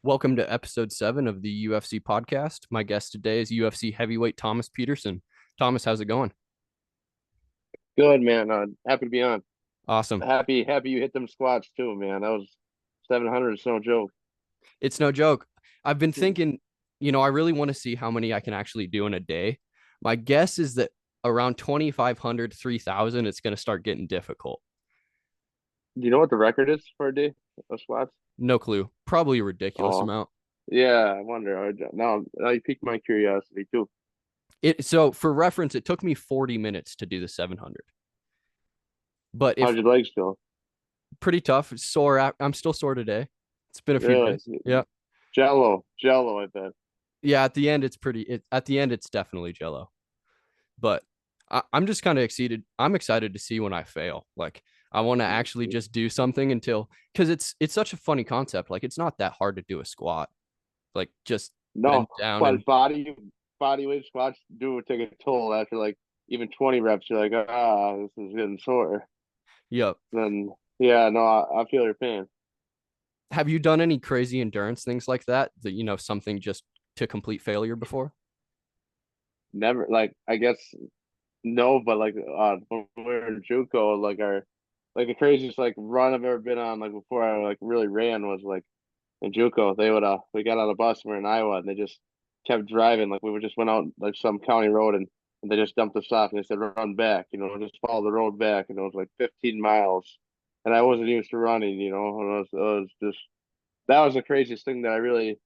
Welcome to episode 7 of the UFC podcast. My guest today is UFC heavyweight Thomas Petersen. Thomas, how's it going? Good, man. Happy to be on. Awesome. Happy you hit them squats too, man. That was 700. It's no joke. It's no joke. I've been thinking, I really want to see how many I can actually do in a day. My guess is that around 2,500, 3,000, it's going to start getting difficult. Do you know what the record is for a day of squats? No clue. Probably a ridiculous Oh, amount. yeah. I wonder. Now you piqued my curiosity too. So for reference, it took me 40 minutes to do the 700. But How'd if your legs feel? pretty tough, sore. I'm still sore today. It's been a few Really? days. Yeah. Jello. I bet. Yeah, at the end at the end it's definitely jello. But I'm just kind of excited. I'm excited to see when I fail. Like I want to actually just do something until because it's such a funny concept. Like it's not that hard to do a squat. Like just bend No, down and but body weight squats do take a toll after like even 20 reps. You're like, this is getting sore. yep. Then yeah, no, I feel your pain. Have you done any crazy endurance things like that? That something just to complete failure before? Never like I guess no, but like when we were in JUCO, like the craziest like run I've ever been on, like before I like really ran was like in JUCO. They would we got on a bus and we are in Iowa and they just kept driving. Like we would just went out like some county road and they just dumped us off and they said run back, just follow the road back, and it was like 15 miles. And I wasn't used to running, and it was just that was the craziest thing that I really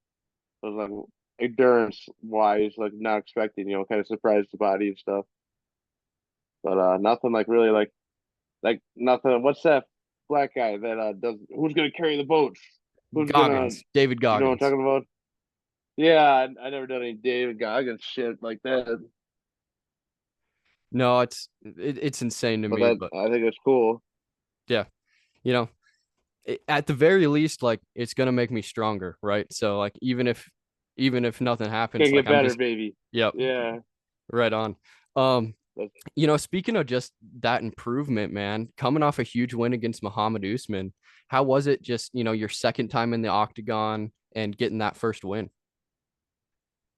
was like endurance wise, like not expecting, kind of surprised the body and stuff. But nothing like really like nothing. What's that black guy that does? Who's gonna carry the boats? Who's gonna? Goggins, David You know what I'm Goggins. talking about? Yeah, I never done any David Goggins shit like that, No, it's insane to but me, that but I think it's cool. yeah, you know, at the very least, like it's gonna make me stronger, right? So like even if nothing happens, Can't like get I'm better, just baby. yep, Yeah, right on. Um, that's, speaking of just that improvement, man, coming off a huge win against Muhammad Usman, how was it just, your second time in the octagon and getting that first win?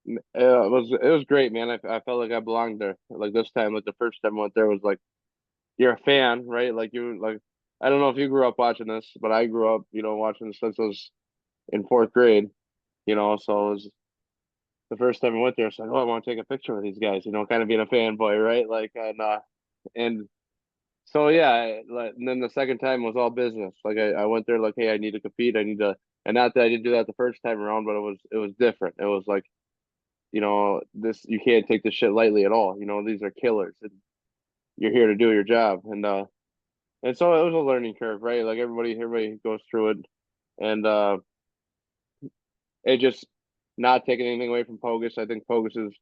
it was great, man. I felt like I belonged there. Like this time, like the first time I went there was like you're a fan, right? Like you like I don't know if you grew up watching this, but I grew up, watching this since I was in fourth grade. So it was the first time I went there. It's like, oh, I want to take a picture with these guys. Kind of being a fanboy, right? Like, and so yeah, and then the second time was all business. Like I went there like, hey, I need to compete. I need to, and not that I didn't do that the first time around, but it was different. It was like, this you can't take this shit lightly at all. These are killers, and you're here to do your job. And so it was a learning curve, right? Like everybody goes through it, and it just not taking anything away from Pogus. I think Pogus is,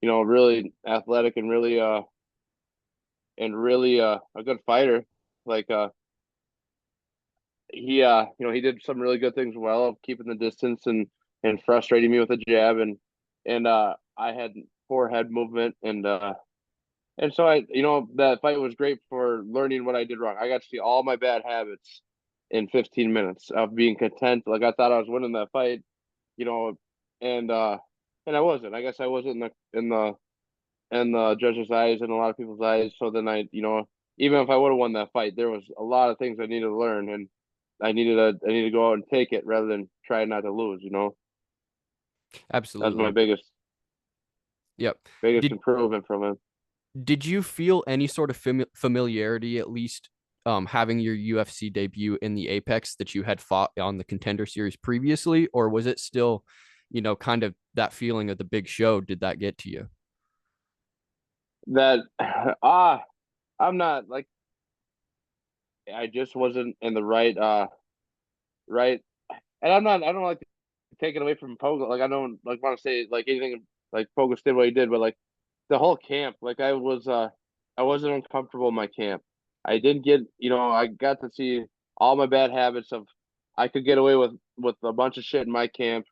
really athletic and really a good fighter. Like he did some really good things well of keeping the distance and frustrating me with a jab and I had poor head movement and so that fight was great for learning what I did wrong. I got to see all my bad habits in 15 minutes of being content. Like I thought I was winning that fight, you know, and uh and I wasn't. I guess I wasn't in the judges' eyes and a lot of people's eyes. So then even if I would have won that fight, there was a lot of things I needed to learn, and I needed to go out and take it rather than try not to lose. That's my Absolutely. Yep. biggest Did improvement from it. did you feel any sort of familiarity, at least having your UFC debut in the Apex that you had fought on the Contender Series previously, or was it still, kind of that feeling of the big show? Did that get to you? That I'm not like I just wasn't in the right, and I don't like to take it away from Pogo. Like I don't like want to say like anything like Pogo did what he did, but like the whole camp, like I wasn't uncomfortable in my camp. I got to see all my bad habits of I could get away with a bunch of shit in my camp.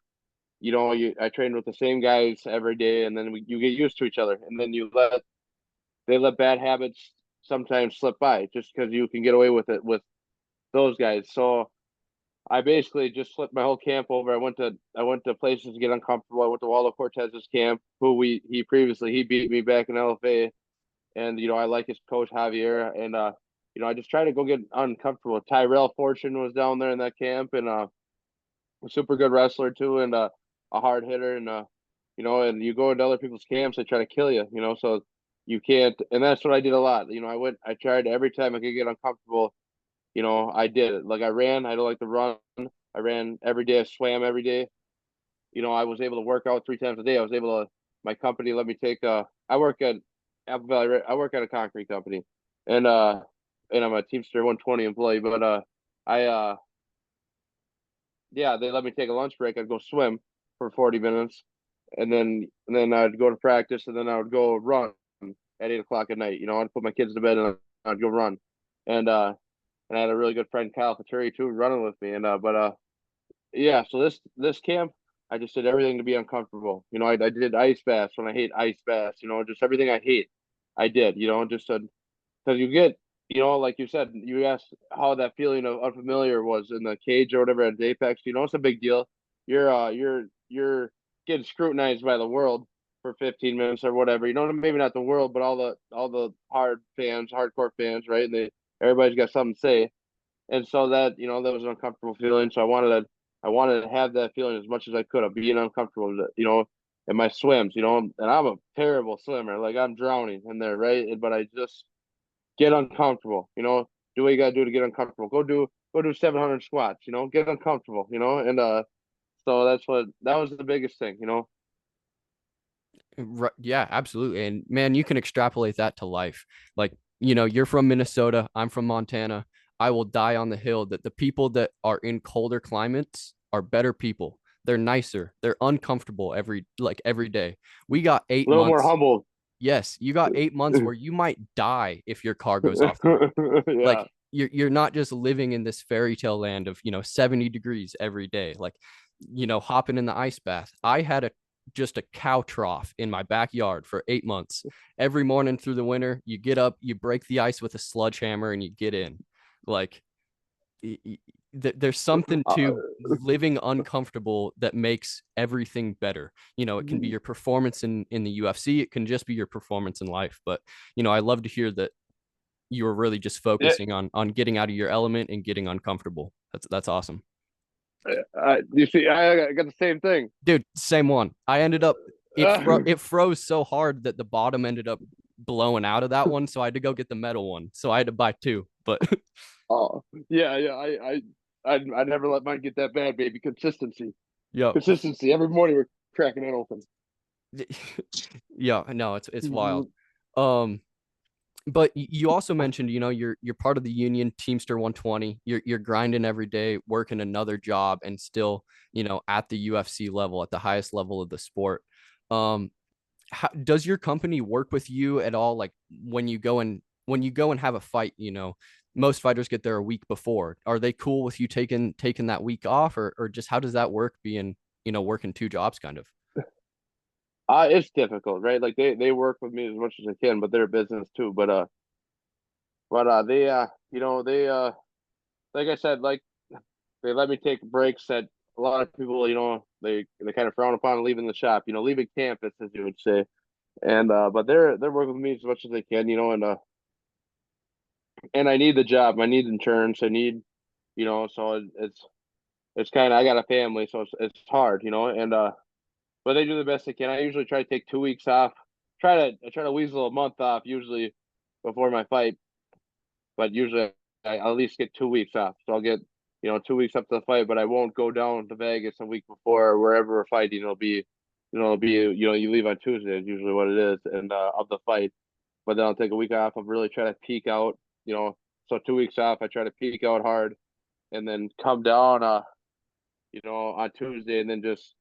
I trained with the same guys every day, and then you get used to each other, and then they let bad habits sometimes slip by just because you can get away with it with those guys. So I basically just flipped my whole camp over. I went to places to get uncomfortable. I went to Waldo Cortez's camp, who he beat me back in LFA, and I like his coach Javier, and I just try to go get uncomfortable. Tyrell Fortune was down there in that camp, and a super good wrestler too, and a hard hitter, and and you go into other people's camps, they try to kill you, so you can't, and that's what I did a lot. I tried every time I could get uncomfortable. I did it. Like I ran. I don't like to run. I ran every day. I swam every day. I was able to work out 3 times a day. I was able to. My company let me take. I work at Apple Valley. I work at a concrete company, and I'm a Teamster 120 employee. But I yeah, they let me take a lunch break. I'd go swim for 40 minutes, and then I'd go to practice, and then I would go run at 8 o'clock at night. I'd put my kids to bed and I'd go run, and and I had a really good friend Kyle Faturi too running with me, and yeah. So this camp, I just did everything to be uncomfortable. I did ice baths when I hate ice baths. Just everything I hate, I did. Just because you get, like you said, you asked how that feeling of unfamiliar was in the cage or whatever at Apex. It's a big deal. You're getting scrutinized by the world for 15 minutes or whatever. Maybe not the world, but all the hardcore fans, right? And everybody's got something to say, and so that was an uncomfortable feeling. So I wanted to have that feeling as much as I could of being uncomfortable, in my swims, and I'm a terrible swimmer. Like I'm drowning in there, right? But I just get uncomfortable, do what you gotta do to get uncomfortable. Go do 700 squats, get uncomfortable, and so that was the biggest thing. Yeah, absolutely. And man, you can extrapolate that to life. Like, you're from Minnesota, I'm from Montana. I will die on the hill that the people that are in colder climates are better people. They're nicer. They're uncomfortable every day. We got eight A little more months. humble. Yes, you got 8 months where you might die if your car goes off the road. Yeah. Like you're not just living in this fairy tale land of 70 degrees every day. Like hopping in the ice bath. I had just a cow trough in my backyard for 8 months. Every morning through the winter, you get up, you break the ice with a sledgehammer, and you get in. Like there's something Uh, to living uncomfortable that makes everything better. It can be your performance in the UFC. It can just be your performance in life. But I love to hear that you were really just yeah, focusing on getting out of your element and getting uncomfortable. That's awesome. you see, I got the same thing. Dude, same one. I ended up Uh, it froze so hard that the bottom ended up blowing out of that one, so I had to go get the metal one. So I had to buy two. But oh, yeah, yeah. I never let mine get that bad, baby. Consistency, yo, consistency. Every morning we're cracking it open. yeah, no, it's wild. Mhm. Um, but you also mentioned, you're part of the union Teamster 120. You're grinding every day, working another job, and still, at the UFC level, at the highest level of the sport. Um, does your company work with you at all? Like when you go and have a fight, most fighters get there a week before. Are they cool with you taking that week off, or just how does that work? Being working two jobs, kind of. It's difficult, right? Like they work with me as much as they can, but they're a business too. But they like I said, like they let me take breaks that a lot of people, they kind of frown upon leaving the shop, leaving campus, as you would say. And but they're working with me as much as they can, and I need the job. I need insurance. I need, so it's kind of, I got a family, so it's hard, and but they do the best they can. I usually try to take 2 weeks off. I try to weasel a month off usually before my fight, but usually I'll at least get 2 weeks off. So I'll get 2 weeks up to the fight, but I won't go down to Vegas a week before or wherever we're fighting. You leave on Tuesday is usually what it is, and of the fight. But then I'll take a week off. I'll really try to peak out. So 2 weeks off, I try to peak out hard, and then come down on Tuesday, and then just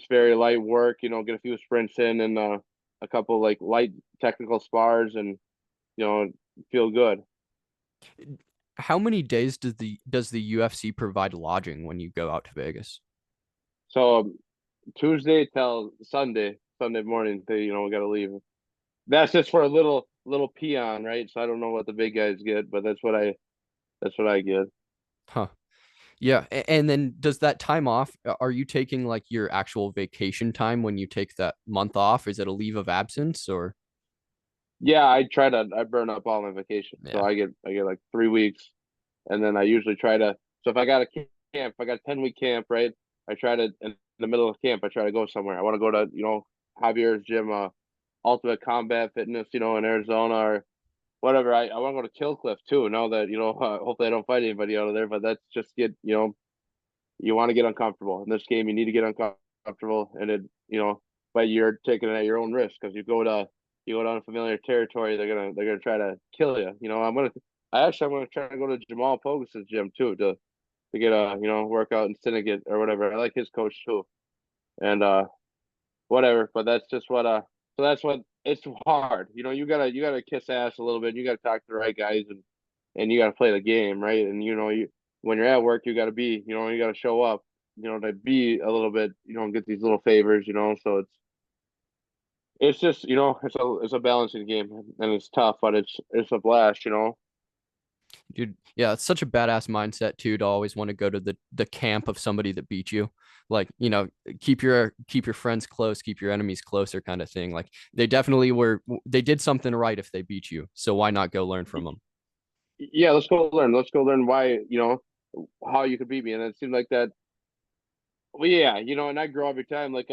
very light work. Get a few sprints in and a couple like light technical spars, and feel good. How many days does the UFC provide lodging when you go out to Vegas? So Tuesday till Sunday morning, we gotta leave. That's just for a little peon, right? So I don't know what the big guys get, but that's what I get. Huh. Yeah, and then does that time off, are you taking like your actual vacation time when you take that month off? Is it a leave of absence or Yeah, I burn up all my vacation. So yeah. I get like 3 weeks, and then I usually try to. So if I got a camp, if I got a 10-week camp, right? I try to in the middle of camp, I try to go somewhere. I want to go to Javier's gym, Ultimate Combat Fitness, in Arizona or whatever. I want to go to Kill Cliff too. Now that hopefully I don't fight anybody out of there, but that's just you want to get uncomfortable in this game. You need to get uncomfortable, and but you're taking it at your own risk because you go down familiar territory. They're gonna try to kill you. I'm gonna try to go to Jamal Pogos's gym too to get a workout in Syndicate or whatever. I like his coach too, and whatever. But that's just what so that's what it's hard. You gotta kiss ass a little bit. You gotta talk to the right guys and you gotta play the game right. And you when you're at work, you gotta be you gotta show up. To be a little bit. Get these little favors. So it's just it's a balancing game and it's tough, but it's a blast. Dude, yeah, it's such a badass mindset too to always want to go to the camp of somebody that beat you. Like, keep your friends close, keep your enemies closer kind of thing. Like they did something right if they beat you. So why not go learn from them? Yeah, let's go learn. Let's go learn why how you could beat me. And it seemed like that. Well, yeah, and I grow every time. Like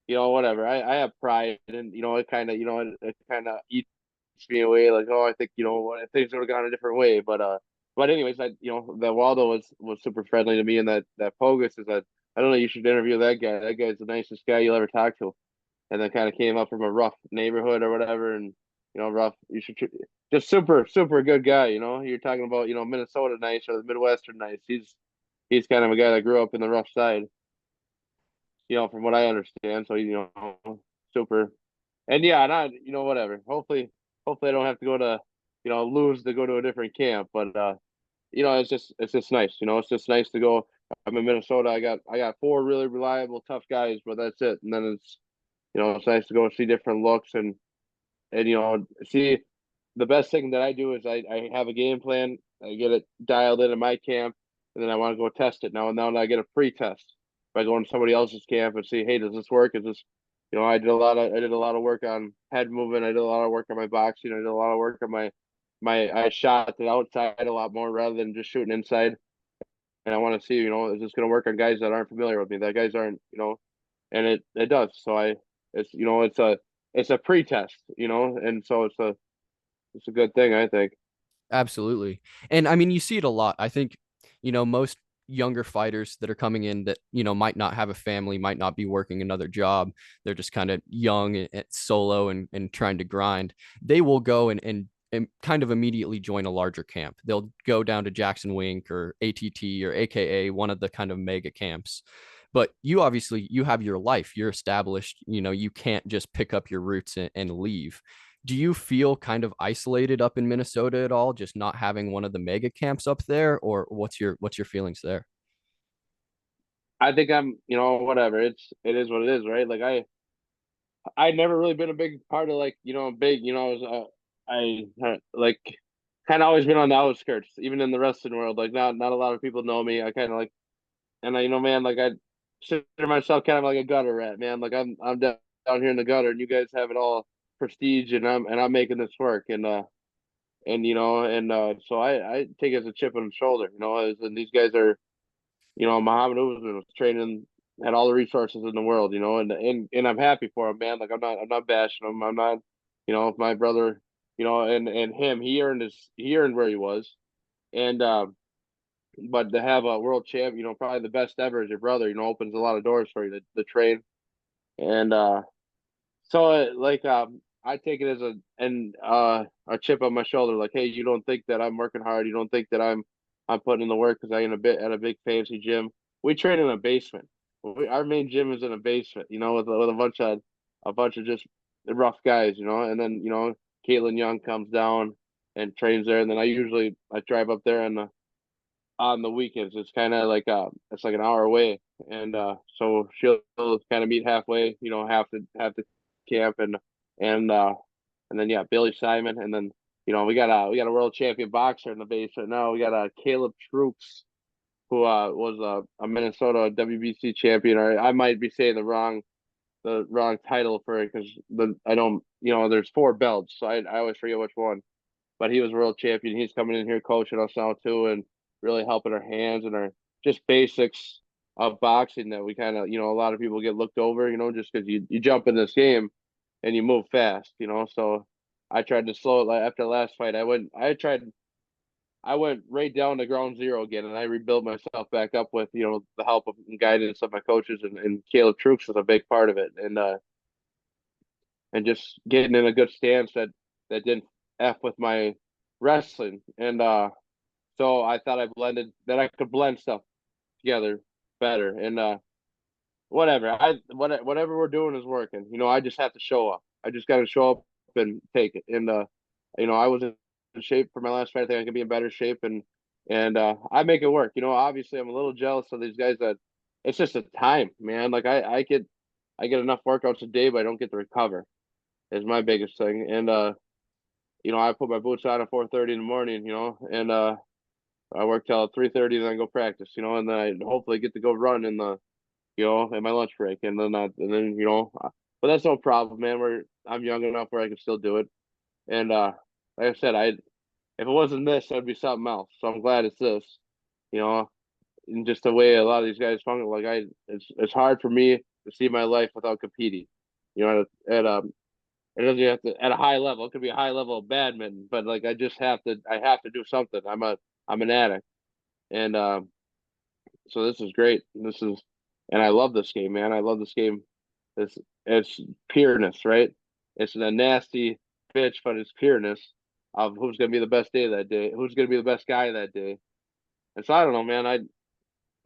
whatever. I have pride, and it kind of, it kind of eats me away. Like, oh, I think what if things would have gone a different way. But anyways, that Waldo was super friendly to me, and that Pogus is that I don't know. You should interview that guy. That guy's the nicest guy you'll ever talk to. And then kind of came up from a rough neighborhood or whatever, and rough. You should just super super good guy. You're talking about Minnesota nice or the Midwestern nice. He's kind of a guy that grew up in the rough side, from what I understand. So super. And yeah, not whatever. Hopefully I don't have to go to lose to go to a different camp. But it's just nice. It's just nice to go. I'm in Minnesota. I got four really reliable tough guys, but that's it. And then it's nice to go see different looks and see the best thing that I do is I have a game plan. I get it dialed in my camp, and then I want to go test it. Now I get a pre-test by going to somebody else's camp and see, hey, does this work? Is this, I did a lot of work on head movement. I did a lot of work on my boxing. I did a lot of work on I shot it outside a lot more rather than just shooting inside. And I want to see, is this going to work on guys that aren't familiar with me? That guys aren't, and it does. So it's a pre-test, and so it's a good thing, I think. Absolutely. And I mean, you see it a lot. I think, most younger fighters that are coming in that, might not have a family, might not be working another job. They're just kind of young and solo and trying to grind. They will go and kind of immediately join a larger camp. They'll go down to Jackson Wink or ATT or AKA, one of the kind of mega camps. But you have your life, you're established, you can't just pick up your roots and leave. Do you feel kind of isolated up in Minnesota at all, just not having one of the mega camps up there, or what's your feelings there? I think I'm, whatever. It is what it is, right? Like I never really been a big part of like, big, I was like kind of always been on the outskirts, even in the wrestling world. Like not a lot of people know me. I kind of like, and man, like I consider myself kind of like a gutter rat, man. Like I'm down here in the gutter, and you guys have it all prestige, and I'm making this work, and so I take it as a chip on the shoulder, and these guys are, Muhammad Usman was training, had all the resources in the world, and I'm happy for him, man. Like I'm not bashing him. I'm not, my brother, and him, he earned where he was, and but to have a world champ, probably the best ever as your brother, opens a lot of doors for you to train, and so I take it as a chip on my shoulder, like, hey, you don't think that I'm working hard? You don't think that I'm putting in the work because I am at a big fancy gym? We train in a basement. Our main gym is in a basement, with a bunch of just rough guys, and then Caitlin Young comes down and trains there, and then I drive up there on the weekends. It's kind of like it's like an hour away, and so she'll kind of meet halfway, half the camp, and uh and then yeah, Billy Simon, and then we got a world champion boxer in the basement now. We got Caleb Troops, who was a Minnesota WBC champion. Or I might be saying the wrong title for it because I don't, there's four belts, so I always forget which one. But he was world champion. He's coming in here coaching us now too, and really helping our hands and our just basics of boxing that we kind of, a lot of people get looked over, just because you jump in this game and you move fast, So I tried to slow it. Like after the last fight, I went right down to ground zero again, and I rebuilt myself back up with the help of and guidance of my coaches, and Caleb Trooks was a big part of it, and just getting in a good stance that didn't f with my wrestling, and so I thought I could blend stuff together better, and whatever we're doing is working. I just have to show up. I just got to show up and take it, and I was in shape for my last fight. I think I can be in better shape, and I make it work. Obviously I'm a little jealous of these guys that it's just a time, man. Like I get enough workouts a day, but I don't get to recover. Is my biggest thing, and I put my boots on at 4:30 in the morning, and I work till 3:30, then I go practice, and then I hopefully get to go run in the in my lunch break, and then but that's no problem, man. I'm young enough where I can still do it, and like I said, if it wasn't this, that'd be something else. So I'm glad it's this, you know, and just the way a lot of these guys function. Like it's hard for me to see my life without competing, it doesn't have to at a high level. It could be a high level of badminton, but like I have to do something. I'm an addict, and so this is great. And I love this game, man. I love this game. It's pureness, right? It's a nasty bitch, but it's pureness of who's gonna be the best day that day, who's gonna be the best guy that day. And so I don't know, man. I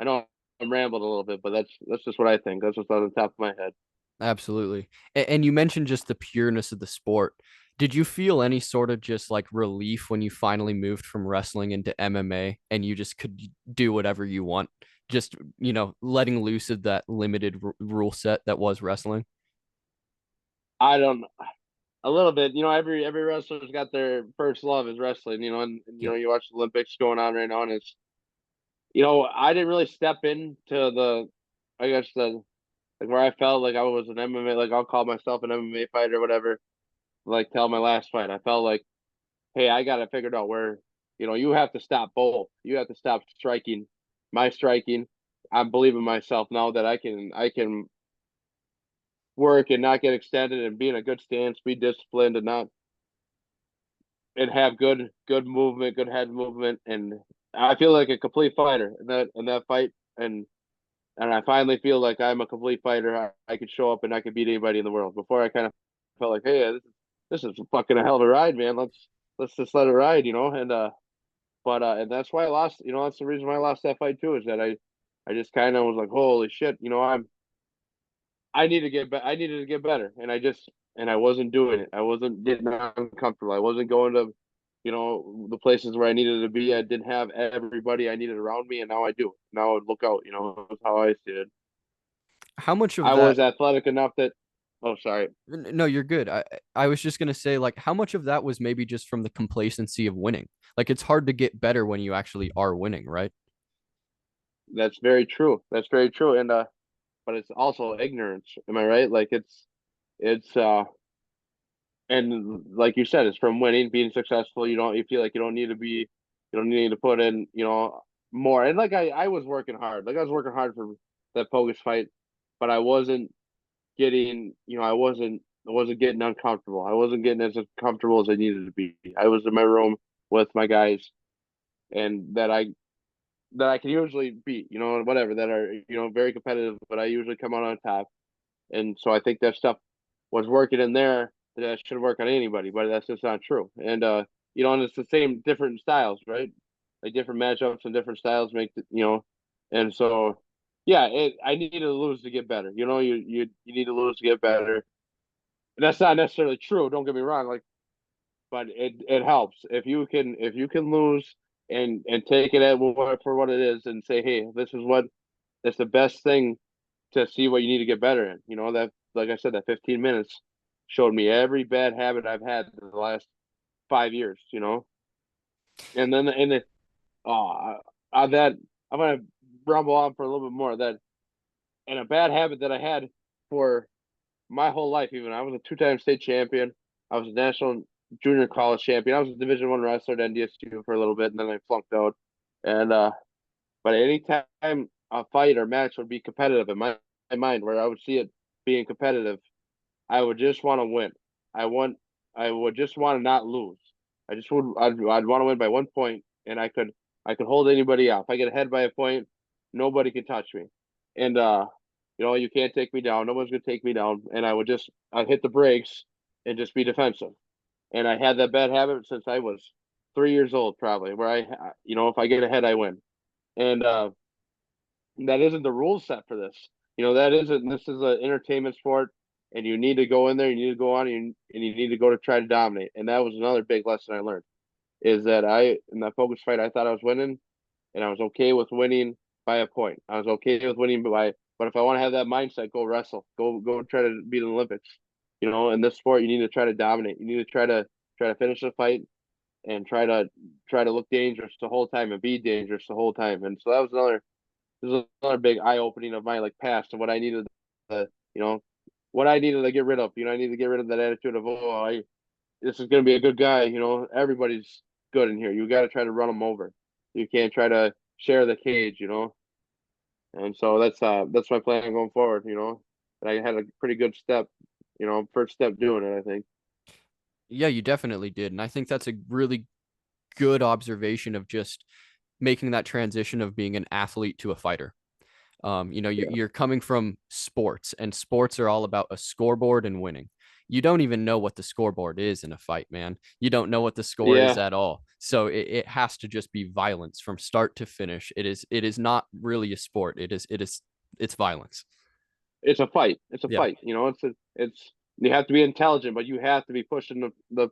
know I'm rambled a little bit, but that's just what I think. That's what's on the top of my head. Absolutely. And you mentioned just the pureness of the sport. Did you feel any sort of just like relief when you finally moved from wrestling into MMA and you just could do whatever you want? Just, letting loose of that limited rule set that was wrestling? I don't a little bit. Every wrestler's got their first love is wrestling. And Yep. you watch the Olympics going on right now, and it's I didn't really step into I guess the like where I felt like I was an MMA, like I'll call myself an MMA fighter or whatever. Like tell my last fight, I felt like, hey, I got it figured out where you have to stop both. You have to stop striking, my striking. I believe in myself now that I can work and not get extended and be in a good stance, be disciplined and not and have good movement, good head movement, and I feel like a complete fighter in that fight, and I finally feel like I'm a complete fighter. I could show up and I could beat anybody in the world. Before I kind of felt like, hey, this is fucking a hell of a ride, man. Let's just let it ride, and that's why I lost. That's the reason why I lost that fight too. Is that I just kind of was like, holy shit, I needed to get better, and I wasn't doing it. I wasn't getting uncomfortable. I wasn't going to the places where I needed to be. I didn't have everybody I needed around me, and now I do. Now look out, that's how I see it. How much of I that? was athletic enough that. Oh, sorry. No, you're good. I was just gonna say, like, how much of that was maybe just from the complacency of winning? Like, it's hard to get better when you actually are winning, right? That's very true. That's very true. And but it's also ignorance. Am I right? Like it's and like you said, it's from winning, being successful. You feel like you don't need to put in, more. And like I was working hard. Like I was working hard for that Pogus fight, but I wasn't getting, I wasn't getting uncomfortable. I wasn't getting as comfortable as I needed to be. I was in my room with my guys, and that I can usually beat, whatever, that are, very competitive, but I usually come out on top. And so I think that stuff was working in there that should work on anybody, but that's just not true. And it's the same different styles, right? Like different matchups and different styles and so yeah, I needed to lose to get better. You need to lose to get better. And that's not necessarily true, don't get me wrong. Like, but it helps if you can lose and take it for what it is and say, hey, this is what that's the best thing to see what you need to get better in. That, like I said, that 15 minutes showed me every bad habit I've had in the last 5 years. And then oh, that I'm gonna rumble on for a little bit more. That and a bad habit that I had for my whole life. Even I was a two-time state champion. I was a national junior college champion. I was a Division I wrestler at NDSU for a little bit, and then I flunked out. And but any time a fight or match would be competitive in my mind, where I would see it being competitive, I would just want to win. I want I would just want to not lose. I'd want to win by 1 point, and I could hold anybody out. If I get ahead by a point, nobody can touch me. And you can't take me down. No one's gonna take me down. And I'd hit the brakes and just be defensive. And I had that bad habit since I was 3 years old, probably, where if I get ahead, I win. And that isn't the rule set for this. That isn't. This is an entertainment sport, and you need to go in there. You need to go on, and you need to go to try to dominate. And that was another big lesson I learned is that in that focus fight, I thought I was winning, and I was okay with winning by a point. I was okay with winning but if I want to have that mindset, go wrestle, go try to beat an Olympics. In this sport, you need to try to dominate. You need to try to finish the fight and try to look dangerous the whole time and be dangerous the whole time. And so that was another big eye opening of my past and what I needed to you know what I needed to get rid of. I need to get rid of that attitude of this is gonna be a good guy. Everybody's good in here. You got to try to run them over. You can't try to share the cage. And so that's my plan going forward. And I had a pretty good step. First step doing it. I think. Yeah, you definitely did. And I think that's a really good observation of just making that transition of being an athlete to a fighter. Yeah. You're coming from sports, and sports are all about a scoreboard and winning. You don't even know what the scoreboard is in a fight, man. You don't know what the score is Yeah. at all. So it has to just be violence from start to finish. It is not really a sport. It's violence. It's a fight. It's a Yeah. fight. It's you have to be intelligent, but you have to be pushing the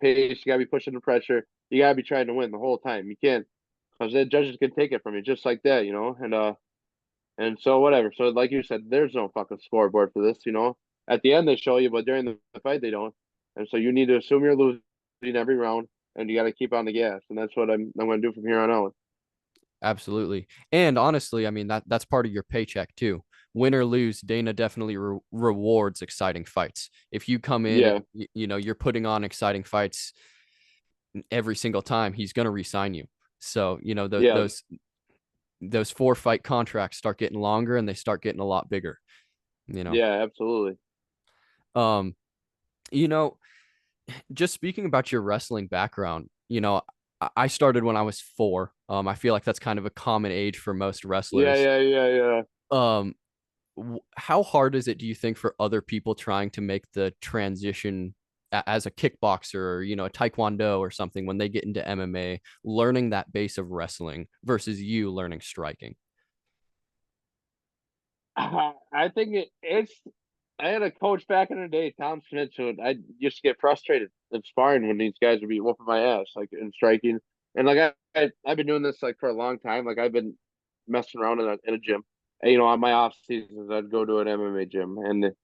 pace. You gotta be pushing the pressure. You gotta be trying to win the whole time. You can't because the judges can take it from you just like that. And so whatever. So like you said, there's no fucking scoreboard for this. At the end they show you, but during the fight they don't. And so you need to assume you're losing every round, and you got to keep on the gas. And that's what I'm going to do from here on out. Absolutely. And honestly, I mean that's part of your paycheck too. Win or lose, Dana definitely rewards exciting fights. If you come in Yeah, and you're putting on exciting fights every single time, he's going to re-sign you. So, yeah, those 4 fight contracts start getting longer and they start getting a lot bigger, you know. yeah, absolutely. Um, you know, just speaking about your wrestling background, I started when I was 4. I feel like that's kind of a common age for most Yeah, wrestlers. yeah, yeah, yeah. Um, how hard is it, do you think, for other people trying to make the transition as a kickboxer or a taekwondo or something when they get into MMA, learning that base of wrestling versus you learning striking? I think it's. I had a coach back in the day, Tom Schmitz, who I used to get frustrated in sparring when these guys would be whooping my ass, like in striking. And I've been doing this for a long time. Like I've been messing around in a gym. And, on my off seasons, I'd go to an MMA gym, and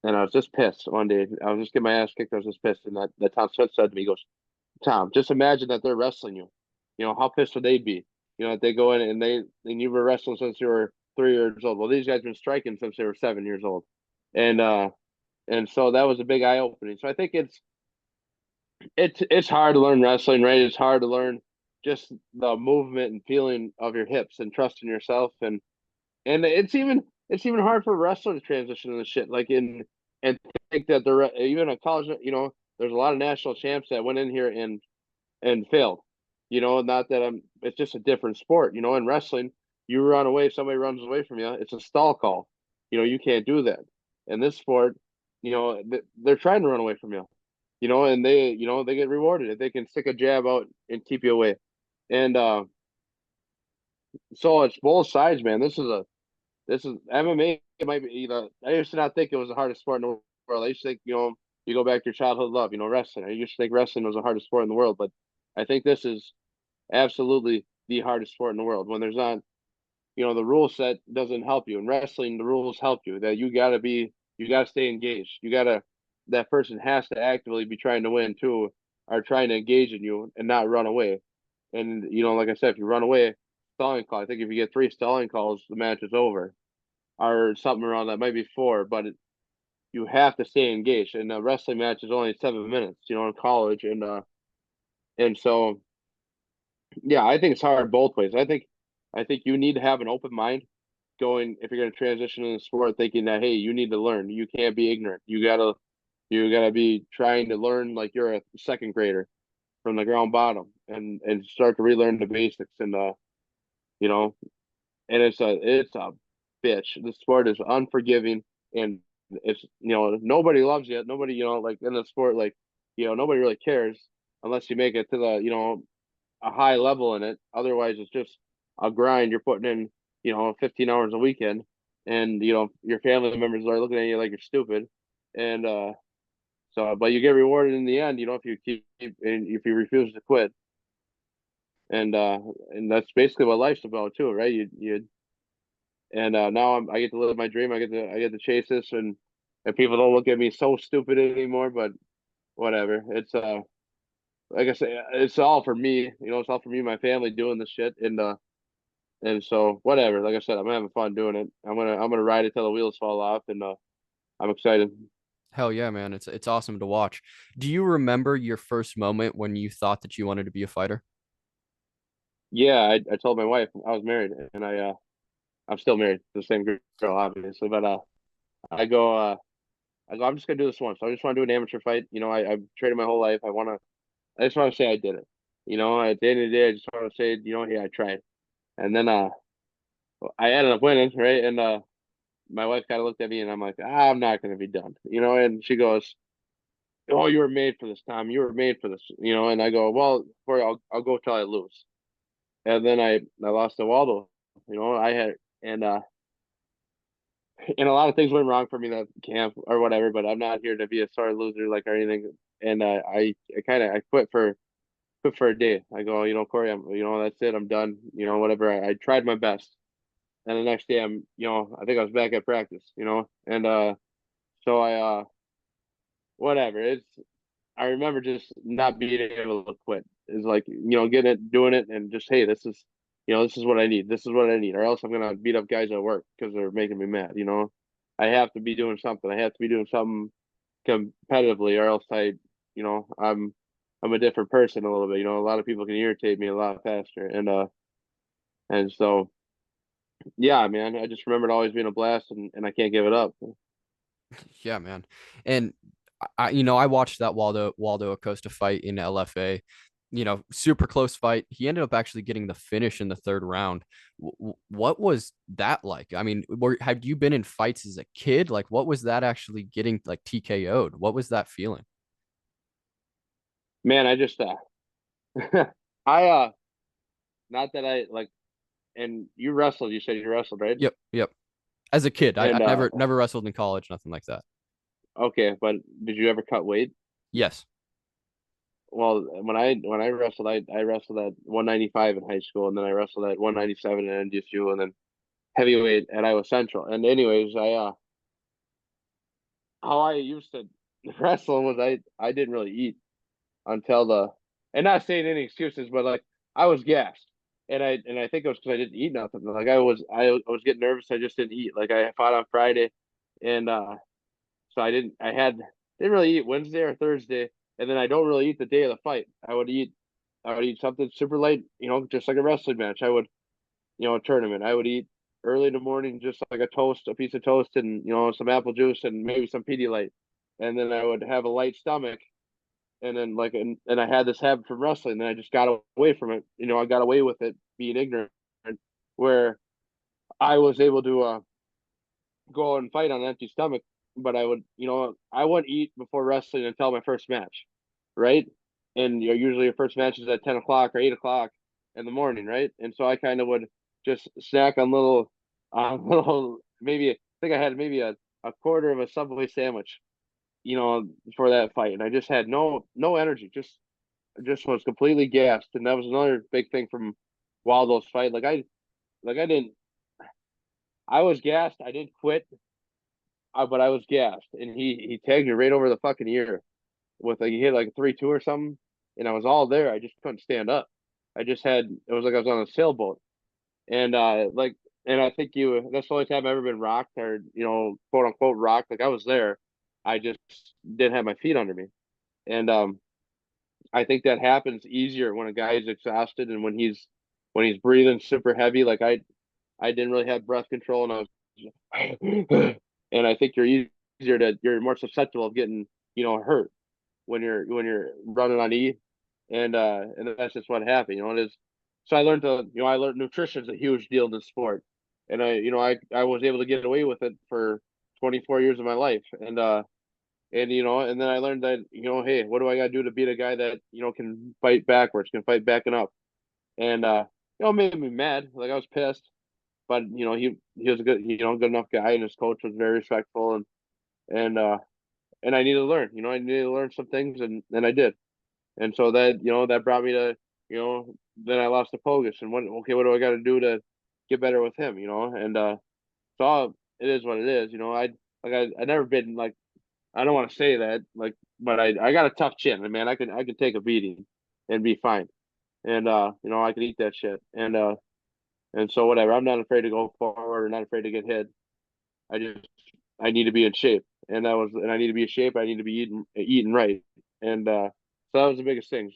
I was just pissed one day. I was just getting my ass kicked. I was just pissed, and that Tom Schmitz said to me, he goes, "Tom, just imagine that they're wrestling you. How pissed would they be? If they go in and you were wrestling since you were 3 years old. Well, these guys have been striking since they were 7 years old, and uh, and so that was a big eye opening. So I think it's hard to learn wrestling, right? It's hard to learn just the movement and feeling of your hips and trusting yourself, and it's even hard for a wrestler to transition into shit and think that they're even a college. There's a lot of national champs that went in here and failed. Not that I'm. It's just a different sport. In wrestling, you run away, somebody runs away from you. It's a stall call. You can't do that. In this sport, they're trying to run away from you. And they get rewarded if they can stick a jab out and keep you away. And so it's both sides, man. This is MMA. It might be. I used to not think it was the hardest sport in the world. I used to think, you go back to your childhood love, wrestling. I used to think wrestling was the hardest sport in the world, but I think this is absolutely the hardest sport in the world. When there's not, the rule set doesn't help you. In wrestling, the rules help you. That you gotta stay engaged. That person has to actively be trying to win too, or trying to engage in you and not run away. And like I said, if you run away, stalling call. I think if you get 3 stalling calls, the match is over, or something around that. Might be 4, but you have to stay engaged. And a wrestling match is only 7 minutes, in college, and so yeah, I think it's hard both ways. I think you need to have an open mind going if you're going to transition in the sport, thinking that hey, you need to learn. You can't be ignorant. You gotta be trying to learn like you're a second grader from the ground bottom and start to relearn the basics you know and it's a bitch. The sport is unforgiving and it's nobody loves you. Nobody like in the sport like nobody really cares unless you make it to the a high level in it. Otherwise, it's just a grind. You're putting in 15 hours a weekend, and your family members are looking at you like you're stupid, and but you get rewarded in the end. If you keep and if you refuse to quit, and that's basically what life's about too, right? You and now I get to live my dream. I get to chase this, and people don't look at me so stupid anymore. But whatever. It's like I say, it's all for me. It's all for me and my family doing this shit, and so whatever. Like I said, I'm having fun doing it. I'm gonna ride it till the wheels fall off, and I'm excited. Hell yeah, man. It's awesome to watch. Do you remember your first moment when you thought that you wanted to be a fighter? Yeah, I told my wife I was married, and I'm still married to the same girl, obviously. But I go I'm just gonna do this once. I just want to do an amateur fight. I've traded my whole life. I just want to say I did it. At the end of the day, I just want to say, yeah, I tried. And then I ended up winning, right? And my wife kind of looked at me, and I'm like, I'm not gonna be done, And she goes, "Oh, you were made for this, Tom. You were made for this, And I go, "Well, Corey, I'll go till I lose." And then I lost to Waldo. I had and a lot of things went wrong for me that camp or whatever. But I'm not here to be a sore loser like or anything. And I quit for a day. I go, Corey, that's it. I'm done. Whatever. I tried my best. And the next day I think I was back at practice, and so whatever. I remember just not being able to quit. It's like, getting it, doing it, and just, hey, this is what I need. This is what I need, or else I'm gonna beat up guys at work because they're making me mad. I have to be doing something. I have to be doing something competitively, or else I'm a different person a little bit. A lot of people can irritate me a lot faster, and so yeah, man, I just remember it always being a blast, and I can't give it up. Yeah, man. And I watched that Waldo Acosta fight in LFA. Super close fight. He ended up actually getting the finish in the third round. What was that like? I mean, have you been in fights as a kid? Like, what was that actually getting like TKO'd? What was that feeling? Man, I just I not that I like, and you wrestled. You said you wrestled, right? Yep, yep. As a kid, I And never wrestled in college, nothing like that. okay, but did you ever cut weight? Yes. Well, when I wrestled, I wrestled at 195 in high school, and then I wrestled at 197 in NDSU, and then heavyweight at Iowa Central. And anyways, how I used to wrestle was I didn't really eat until and not saying any excuses, but like I was gassed, and I think it was because I didn't eat nothing. Like I was getting nervous. I just didn't eat. Like I fought on Friday, and so I didn't really eat Wednesday or Thursday, and then I don't really eat the day of the fight. I would eat something super light, just like a wrestling match. I would, a tournament. I would eat early in the morning, just like a piece of toast, and some apple juice and maybe some Pedialyte, and then I would have a light stomach, and then and I had this habit from wrestling, and I just got away from it. I got away with it being ignorant, where I was able to go out and fight on an empty stomach, but I wouldn't eat before wrestling until my first match, right? And usually your first match is at 10 o'clock or 8 o'clock in the morning, right? And so I kind of would just snack on little maybe I think I had maybe a quarter of a Subway sandwich, for that fight, and I just had no energy, just was completely gassed, and that was another big thing from Waldo's fight. I didn't. I was gassed. I didn't quit, but I was gassed, and he tagged me right over the fucking ear with he hit like a 3-2 or something, and I was all there. I just couldn't stand up. It was like I was on a sailboat, And like, and I think that's the only time I've ever been rocked or, quote unquote rocked. Like I was there. I just didn't have my feet under me. And I think that happens easier when a guy is exhausted and when he's breathing super heavy. Like I didn't really have breath control and I was and I think you're more susceptible of getting, hurt when you're running on E, and that's just what happened. It is. So I learned nutrition is a huge deal in this sport, and I was able to get away with it for 24 years of my life, and then I learned that hey, what do I got to do to beat a guy that can fight backwards, can fight backing up, and it made me mad. Like I was pissed, but he was a good enough guy, and his coach was very respectful, and uh and I needed to learn. I needed to learn some things, and I did. And so that brought me to, then I lost to Pogus and what do I got to do to get better with him, and so it is what it is, I never been like, I don't want to say that like, but I got a tough chin, and man, I can take a beating and be fine. And I can eat that shit. And so whatever, I'm not afraid to go forward or not afraid to get hit. I just I need to be in shape. And I need to be in shape, I need to be eating right. And so that was the biggest things.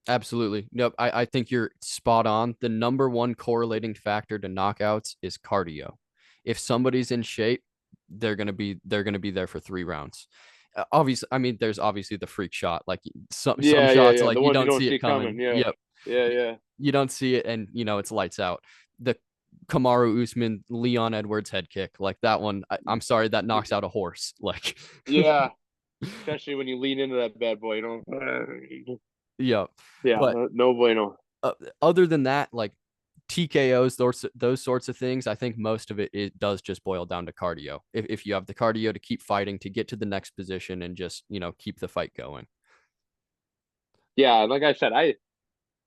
Absolutely. Nope. I think you're spot on. The number one correlating factor to knockouts is cardio. If somebody's in shape, they're gonna be there for 3 rounds. Obviously, I mean, there's obviously the freak shot. Like some Yeah, yeah, shots, yeah. like The you ones you don't don't see see it coming. coming. Yeah. Yep. Yeah, You, yeah. you don't see it, and it's lights out. The Kamaru Usman Leon Edwards head kick, like that one. I'm sorry, that knocks out a horse. Like, Yeah. Especially when you lean into that bad boy. yeah. Yeah, But no bueno. uh, other than that, like TKOs, those sorts of things, I think most of it does just boil down to cardio. If you have the cardio to keep fighting, to get to the next position, and just keep the fight going. Yeah, like I said, I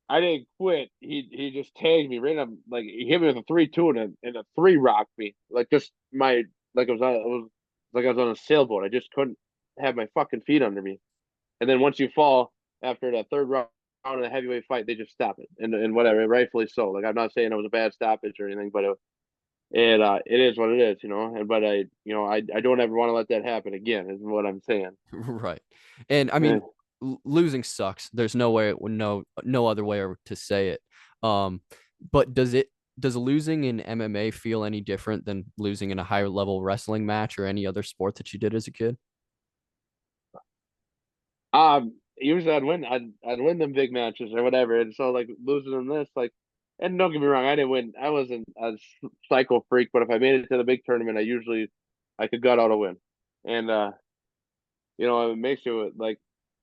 didn't quit. He just tagged me right up, like he hit me with a 3-2 and a three rocked me. Like just my like it was like I was on a sailboat. I just couldn't have my fucking feet under me. And then once you fall after the third round in a heavyweight fight, they just stop it. And whatever, rightfully so. Like I'm not saying it was a bad stoppage or anything, but it is what it is. And but I don't ever want to let that happen again. Is what I'm saying. Right. And I Eh. mean, losing sucks. There's no way, no other way to say it. Um, but does losing in MMA feel any different than losing in a higher level wrestling match or any other sport that you did as a kid? Usually I'd win them big matches or whatever, and so like losing in this, like, and don't get me wrong, I didn't win. I wasn't a psycho freak, but if I made it to the big tournament, I could gut out a win, and it makes you like,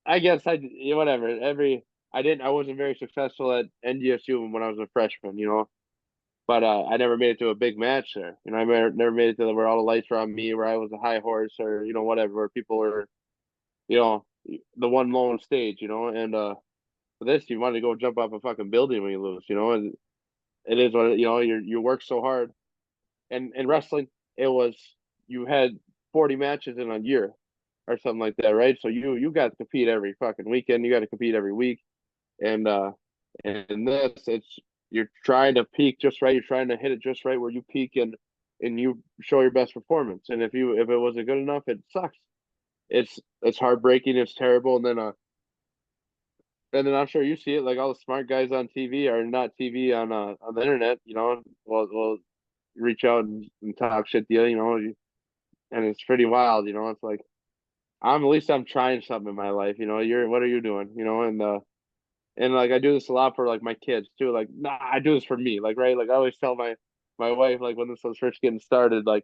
I guess whatever. I wasn't very successful at NDSU when I was a freshman, but I never made it to a big match there. I never made it to where all the lights were on me, where I was a high horse, or whatever, where people were you know, the one lone stage, and for this you want to go jump off a fucking building when you lose, and it is what you work so hard. And in wrestling, it was you had 40 matches in a year or something like that, right? So you got to compete every fucking weekend, you got to compete every week. And this it's you're trying to peak just right, you're trying to hit it just right where you peak and you show your best performance. And if it wasn't good enough, it sucks. It's heartbreaking. It's terrible. And then I'm sure you see it. Like all the smart guys on TV are not TV on the internet. Will reach out and talk shit to you. And it's pretty wild. It's like at least I'm trying something in my life. What are you doing? And like I do this a lot for like my kids too. Like nah, I do this for me. Like right. Like I always tell my wife like when this was first getting started. Like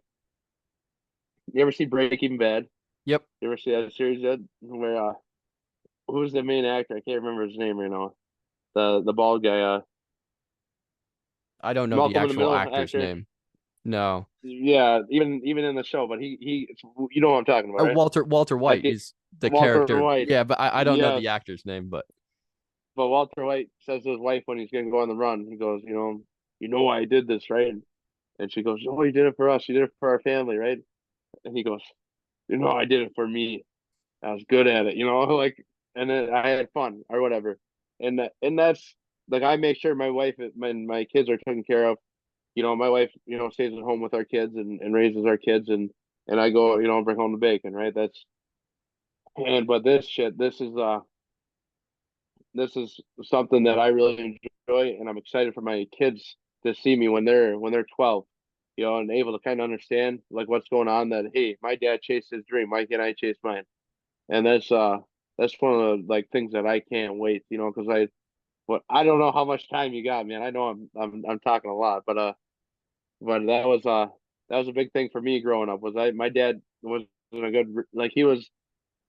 you ever see Breaking Bad? Yep. You ever see that series yet? Where who's the main actor? I can't remember his name right now. The bald guy, I don't know the Malcolm in the actual Middle actor's actor. name. No. Yeah, even in the show, but he you know what I'm talking about, right? Walter I White think is the Walter character. White. Yeah, but I don't know Yes, the actor's name, but but Walter White says to his wife when he's gonna go on the run, he goes, you know why I did this, right? And she goes, oh, you did it for us. You did it for our family, right? And he goes, I did it for me. I was good at it, like, and then I had fun or whatever. And that's like I make sure my wife and my kids are taken care of. My wife, stays at home with our kids and raises our kids, and I go, bring home the bacon, right? But this shit, this is something that I really enjoy, and I'm excited for my kids to see me when they're 12, and able to kind of understand like what's going on. That hey, my dad chased his dream, why can't I chase mine? And that's one of the like things that I can't wait, because I don't know how much time you got, man. I know I'm talking a lot, but that was a big thing for me growing up. Was I My dad wasn't a good like he wasn't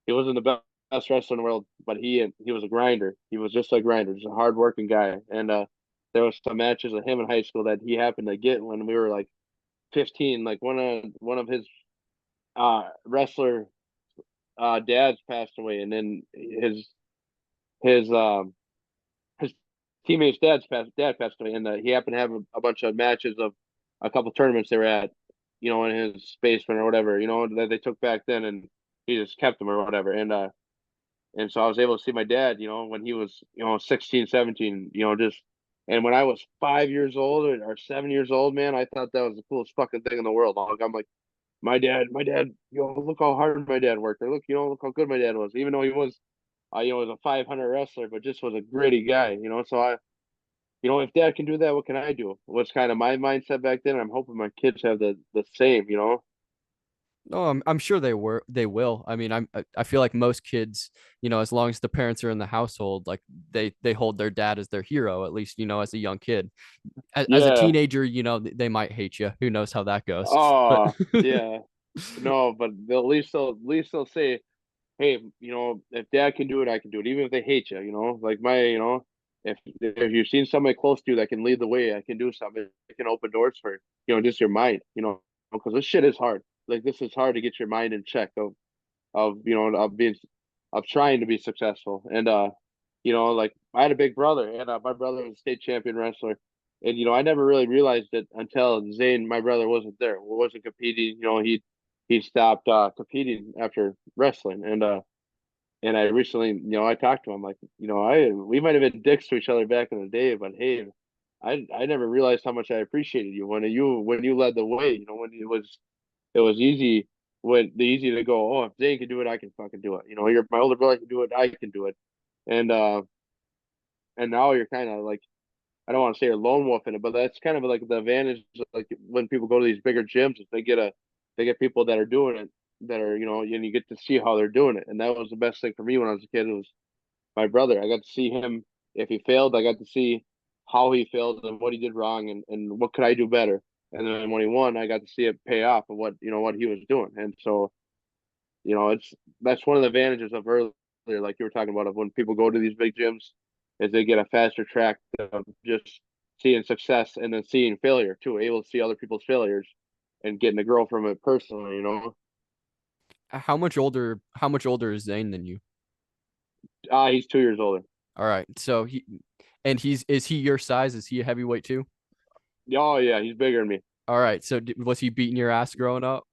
the best wrestler in the world, but he was a grinder. He was just a grinder, just a hardworking guy. And there was some matches of him in high school that he happened to get when we were like 15. Like one of his wrestler dads passed away, and then his his teammate's dad passed away, and he happened to have a bunch of matches of a couple tournaments they were at, in his basement or whatever, that they took back then, and he just kept them or whatever. And so I was able to see my dad, when he was, 16, 17, just, and when I was 5 years old or 7 years old, man, I thought that was the coolest fucking thing in the world. Like, I'm like, my dad, look how hard my dad worked. Or look how good my dad was, even though he was, was a 500 wrestler, but just was a gritty guy, So if dad can do that, what can I do? Was kind of my mindset back then. I'm hoping my kids have the same. No, I'm sure they will. I mean, I feel like most kids, as long as the parents are in the household, like they hold their dad as their hero, at least, as a young kid. As a Yeah. teenager, they might hate you. Who knows how that goes? But Oh, yeah. No, but at least they'll say, hey, if dad can do it, I can do it, even if they hate you, like if you've seen somebody close to you that can lead the way, I can do something. It can open doors for, just your mind, because this shit is hard. Like this is hard to get your mind in check of trying to be successful. And like I had a big brother, and my brother was a state champion wrestler. And I never really realized it until Zane, my brother, wasn't competing. He stopped competing after wrestling. And I recently, I talked to him like, we might have been dicks to each other back in the day, but hey, I never realized how much I appreciated you when you led the way. When it was easy to go. Oh, if Zane can do it, I can fucking do it. You're my older brother, can do it, I can do it. And uh and now you're kind of like, I don't want to say you're lone wolf in it, but that's kind of like the advantage. Like when people go to these bigger gyms, is they get people that are doing it, that are, and you get to see how they're doing it. And that was the best thing for me when I was a kid. It was my brother. I got to see him. If he failed, I got to see how he failed and what he did wrong, and what could I do better. And then when he won, I got to see it pay off of what he was doing. And so, it's that's one of the advantages of earlier, like you were talking about, of when people go to these big gyms, is they get a faster track of just seeing success and then seeing failure too, able to see other people's failures and getting to grow from it personally. how much older is Zane than you? He's 2 years older. All right. So is he your size? Is he a heavyweight too? Oh yeah, he's bigger than me. All right. So was he beating your ass growing up?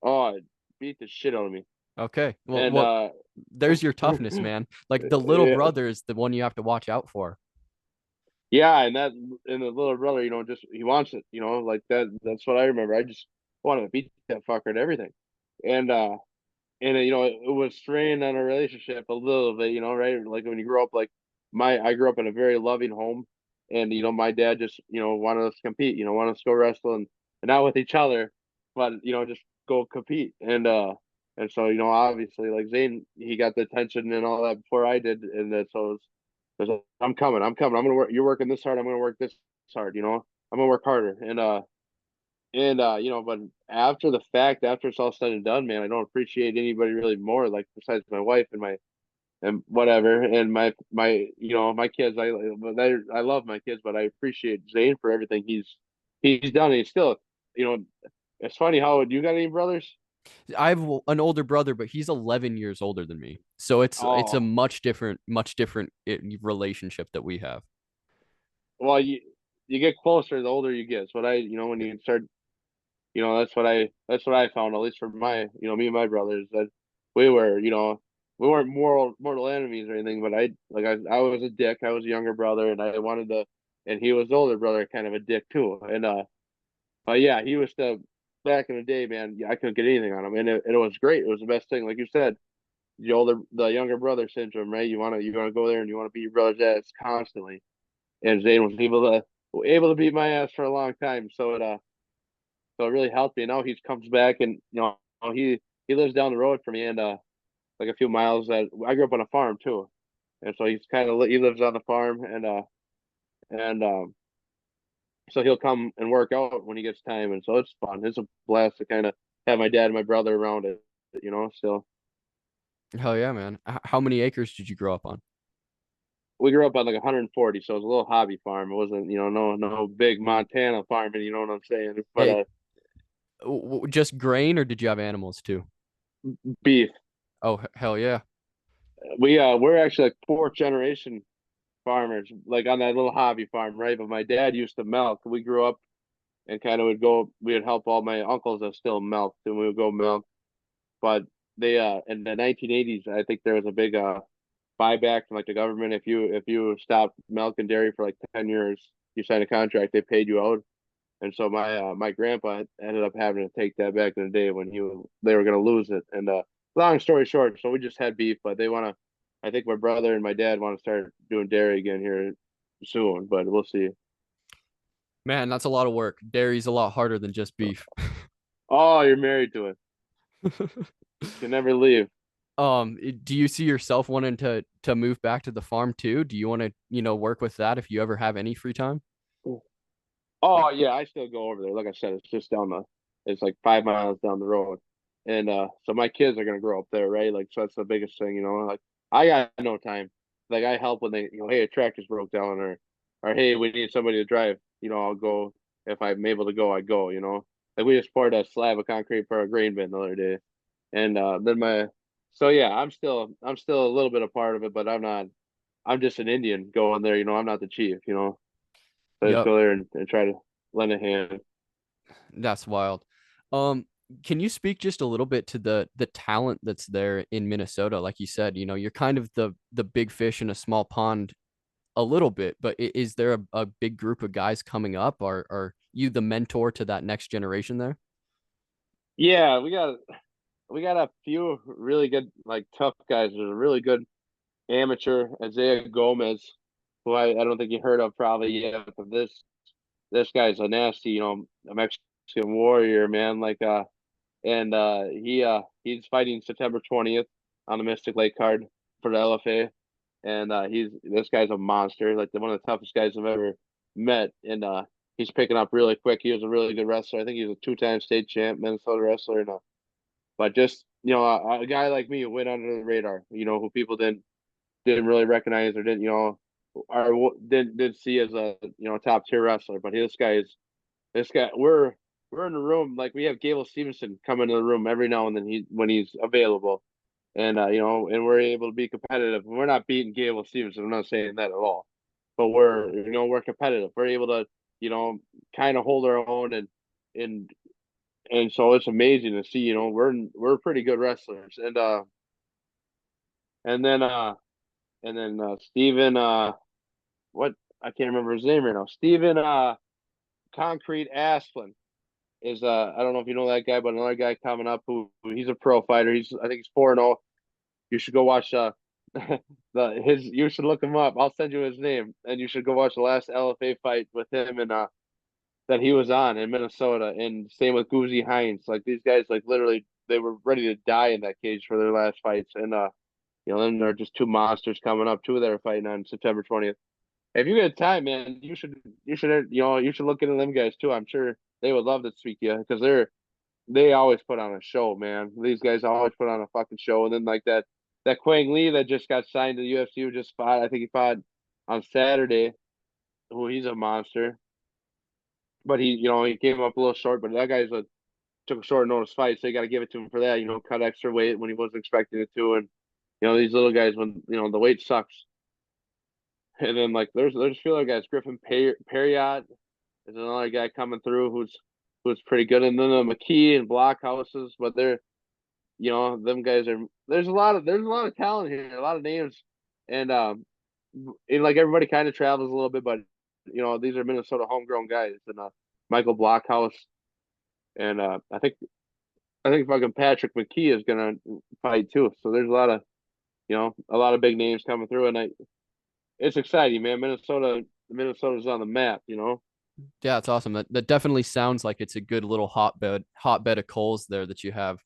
Oh, beat the shit out of me. Okay. Well, And well, there's your toughness, man. Like the little yeah, brother is the one you have to watch out for. yeah, and the little brother, just he wants it, like that's what I remember. I just wanted to beat that fucker at everything. And it was strained on a relationship a little bit, right? Like when you grow up, like I grew up in a very loving home, and my dad just wanted us to compete, wanted us to go wrestle, and not with each other, but just go compete. And so obviously, like Zane, he got the attention and all that before I did, and that so I'm coming, I'm gonna work. You're working this hard, I'm gonna work this hard, I'm gonna work harder. But after the fact, after it's all said and done, man, I don't appreciate anybody really more, like besides my wife and whatever, and my kids. I love my kids, but I appreciate Zane for everything he's done. And he's still, you know, it's funny how you got any brothers? I have an older brother, but he's 11 years older than me. So it's a Oh, much different relationship that we have. well, you get closer the older you get. So when you start, that's what I found, at least for me and my brothers, that we were, we weren't mortal enemies or anything, but I was a dick. I was a younger brother, and I wanted to, and he was the older brother, kind of a dick too. And yeah, he was the back in the day, man. Yeah, I couldn't get anything on him, and it was great. It was the best thing, like you said, the younger brother syndrome, right? You wanna go there and you want to beat your brother's ass constantly. And Zane was able to beat my ass for a long time, so it really helped me. Now he comes back, and he lives down the road from me, and like a few miles. That I grew up on a farm too, and so he lives on the farm, and so he'll come and work out when he gets time, and so it's fun. It's a blast to kind of have my dad and my brother around it, Still, Hell yeah, man. How many acres did you grow up on? we grew up on like 140, so it was a little hobby farm. It wasn't, no big Montana farming. You know what I'm saying? But Hey, just grain, or did you have animals too? beef. Oh, hell yeah. We're actually like fourth generation farmers, like on that little hobby farm, right? But my dad used to milk. We grew up and kind of would go. We would help all my uncles that still milk, and we would go milk. But they in the 1980s, I think there was a big buyback from like the government. If you stopped milk and dairy for like 10 years, you signed a contract, they paid you out. And so my grandpa ended up having to take that back in the day when they were gonna lose it. And long story short, so we just had beef, but they want to. I think my brother and my dad want to start doing dairy again here soon, but we'll see. Man, that's a lot of work. Dairy's a lot harder than just beef. Oh, you're married to it. Can never leave. Do you see yourself wanting to move back to the farm too? Do you want to, work with that if you ever have any free time? Oh yeah, I still go over there. Like I said, it's just it's like 5 miles down the road. And so my kids are gonna grow up there, right? Like so that's the biggest thing. Like I got no time. Like I help when hey, a tractor's broke down or hey, we need somebody to drive. I'll go if I'm able to go, I go. Like we just poured a slab of concrete for a grain bin the other day. And then so yeah, I'm still a little bit a part of it, but I'm just an Indian going there, I'm not the chief. So I just Yep, go there and try to lend a hand. that's wild. Um, can you speak just a little bit to the talent that's there in Minnesota? Like you said, you're kind of the big fish in a small pond a little bit, but is there a big group of guys coming up? Are you the mentor to that next generation there? Yeah, we got a few really good like tough guys. There's a really good amateur Isaiah Gomez, who I don't think you heard of probably yet. But this guy's a nasty, a Mexican warrior, man. Like and he's fighting September 20th on the Mystic Lake card for the LFA. And this guy's a monster, like one of the toughest guys I've ever met. And he's picking up really quick. He was a really good wrestler. I think he's a two-time state champ, Minnesota wrestler. And but just a guy like me who went under the radar, who people didn't really recognize or didn't or didn't see as a top tier wrestler. But this guy. We're in the room, like we have Gable Stevenson come into the room every now and then when he's available, and and we're able to be competitive. We're not beating Gable Stevenson. I'm not saying that at all, but we're competitive. We're able to kind of hold our own, and and so it's amazing to see. We're pretty good wrestlers, and then Steven what I can't remember his name right now. Steven Concrete Asplin is I don't know if you know that guy, but another guy coming up who he's a pro fighter. I think he's 4-0. You should go watch you should look him up. I'll send you his name, and you should go watch the last LFA fight with him and that he was on in Minnesota, and same with Guzzi Hines. Like these guys, like literally, they were ready to die in that cage for their last fights, and then there are just two monsters coming up. Two that are fighting on September 20th. If you get time, man, you should look into them guys too. I'm sure they would love to speak to you because they always put on a show, man. These guys always put on a fucking show. And then like that Quang Lee that just got signed to the UFC who just fought. I think he fought on Saturday. Who he's a monster. But he came up a little short. But that took a short notice fight, so you got to give it to him for that. Cut extra weight when he wasn't expecting it to, and these little guys when the weight sucks. And then like there's a few other guys. Griffin Perriott is another guy coming through who's pretty good. And then the McKee and Blockhouses, but them guys are there's a lot of talent here, a lot of names, and like everybody kind of travels a little bit, but these are Minnesota homegrown guys, and Michael Blockhouse, and I think fucking Patrick McKee is gonna fight too. So there's a lot of big names coming through, and it's exciting, man. Minnesota's on the map. Yeah, it's awesome. That definitely sounds like it's a good little hotbed of coals there that you have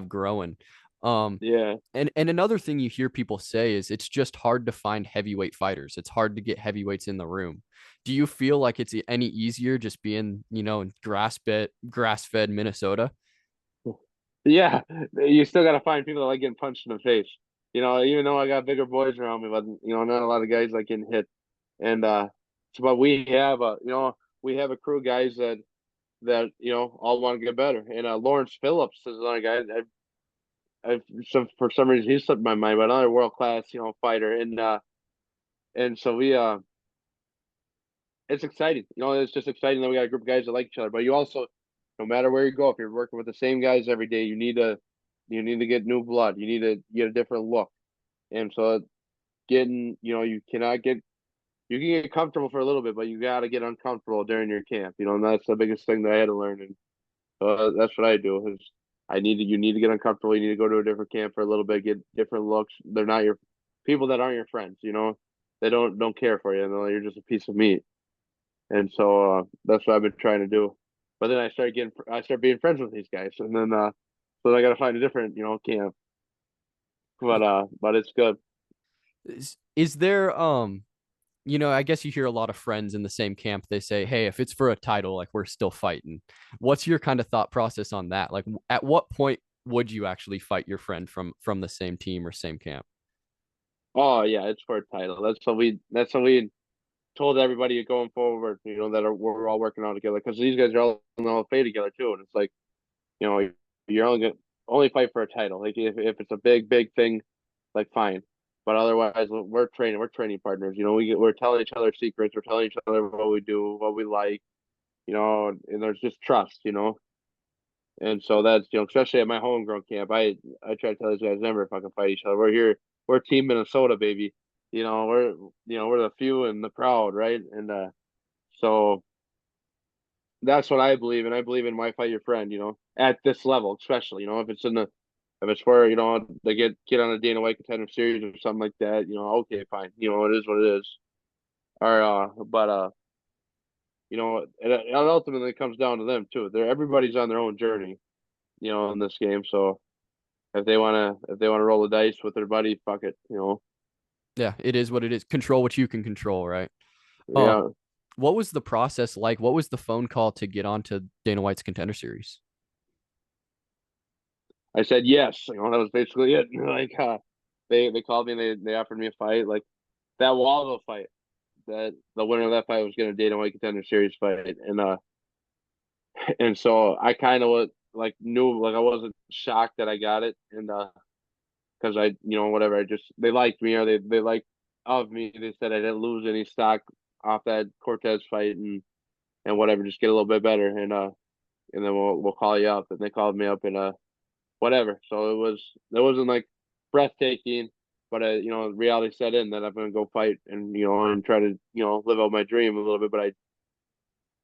growing. Um, Yeah. and another thing you hear people say is it's just hard to find heavyweight fighters. It's hard to get heavyweights in the room. Do you feel like it's any easier just being, in grass-fed Minnesota? Yeah, you still got to find people that like getting punched in the face. Even though I got bigger boys around me, but not a lot of guys like getting hit. And but we have a crew of guys that all want to get better. And Lawrence Phillips is another guy. For some reason he slipped my mind, but another world class fighter. And so it's exciting. It's just exciting that we got a group of guys that like each other. But you also, no matter where you go, if you're working with the same guys every day, you need to get new blood. You need to get a different look. And so you can get comfortable for a little bit, but you got to get uncomfortable during your camp. And that's the biggest thing that I had to learn. And so that's what I do is you need to get uncomfortable. You need to go to a different camp for a little bit, get different looks. They're not your people that aren't your friends. They don't care for you. You're just a piece of meat. And so that's what I've been trying to do. But then I start being friends with these guys, and then so I got to find a different camp. But it's good. Is there I guess you hear a lot of friends in the same camp. They say, "Hey, if it's for a title, like we're still fighting." What's your kind of thought process on that? Like, at what point would you actually fight your friend from the same team or same camp? Oh yeah, it's for a title. That's what we told everybody going forward. We're all working on together because these guys are all in the Hall of Fame together too. And it's like you know you're only fight for a title. Like if it's a big thing, like fine. But otherwise, we're training partners. We're telling each other secrets. We're telling each other what we do, what we like. And there's just trust. And so that's especially at my homegrown camp. I try to tell these guys never fucking fight each other. We're here. We're Team Minnesota, baby. We're the few and the proud, right? And so that's what I believe, and I believe in why fight your friend. At this level, especially. If it's where they get on a Dana White Contender Series or something like that. Okay, fine. It is what it is. Or but it ultimately comes down to them too. Everybody's on their own journey. In this game. So if they wanna roll the dice with their buddy, fuck it. Yeah, it is what it is. Control what you can control, right? Um, Yeah. what was the process like? What was the phone call to get onto Dana White's Contender Series? I said yes. That was basically it. Like they called me and they offered me a fight. Like that Waldo fight. That the winner of that fight was gonna Dana White Contender Series fight. And so I kind of was like knew like I wasn't shocked that I got it. And because whatever, they liked me, or they liked of me. They said I didn't lose any stock off that Cortez fight, and whatever, just get a little bit better, and then we'll call you up. And they called me up, and whatever. So it wasn't like breathtaking, but reality set in that I'm gonna go fight and try to live out my dream a little bit. But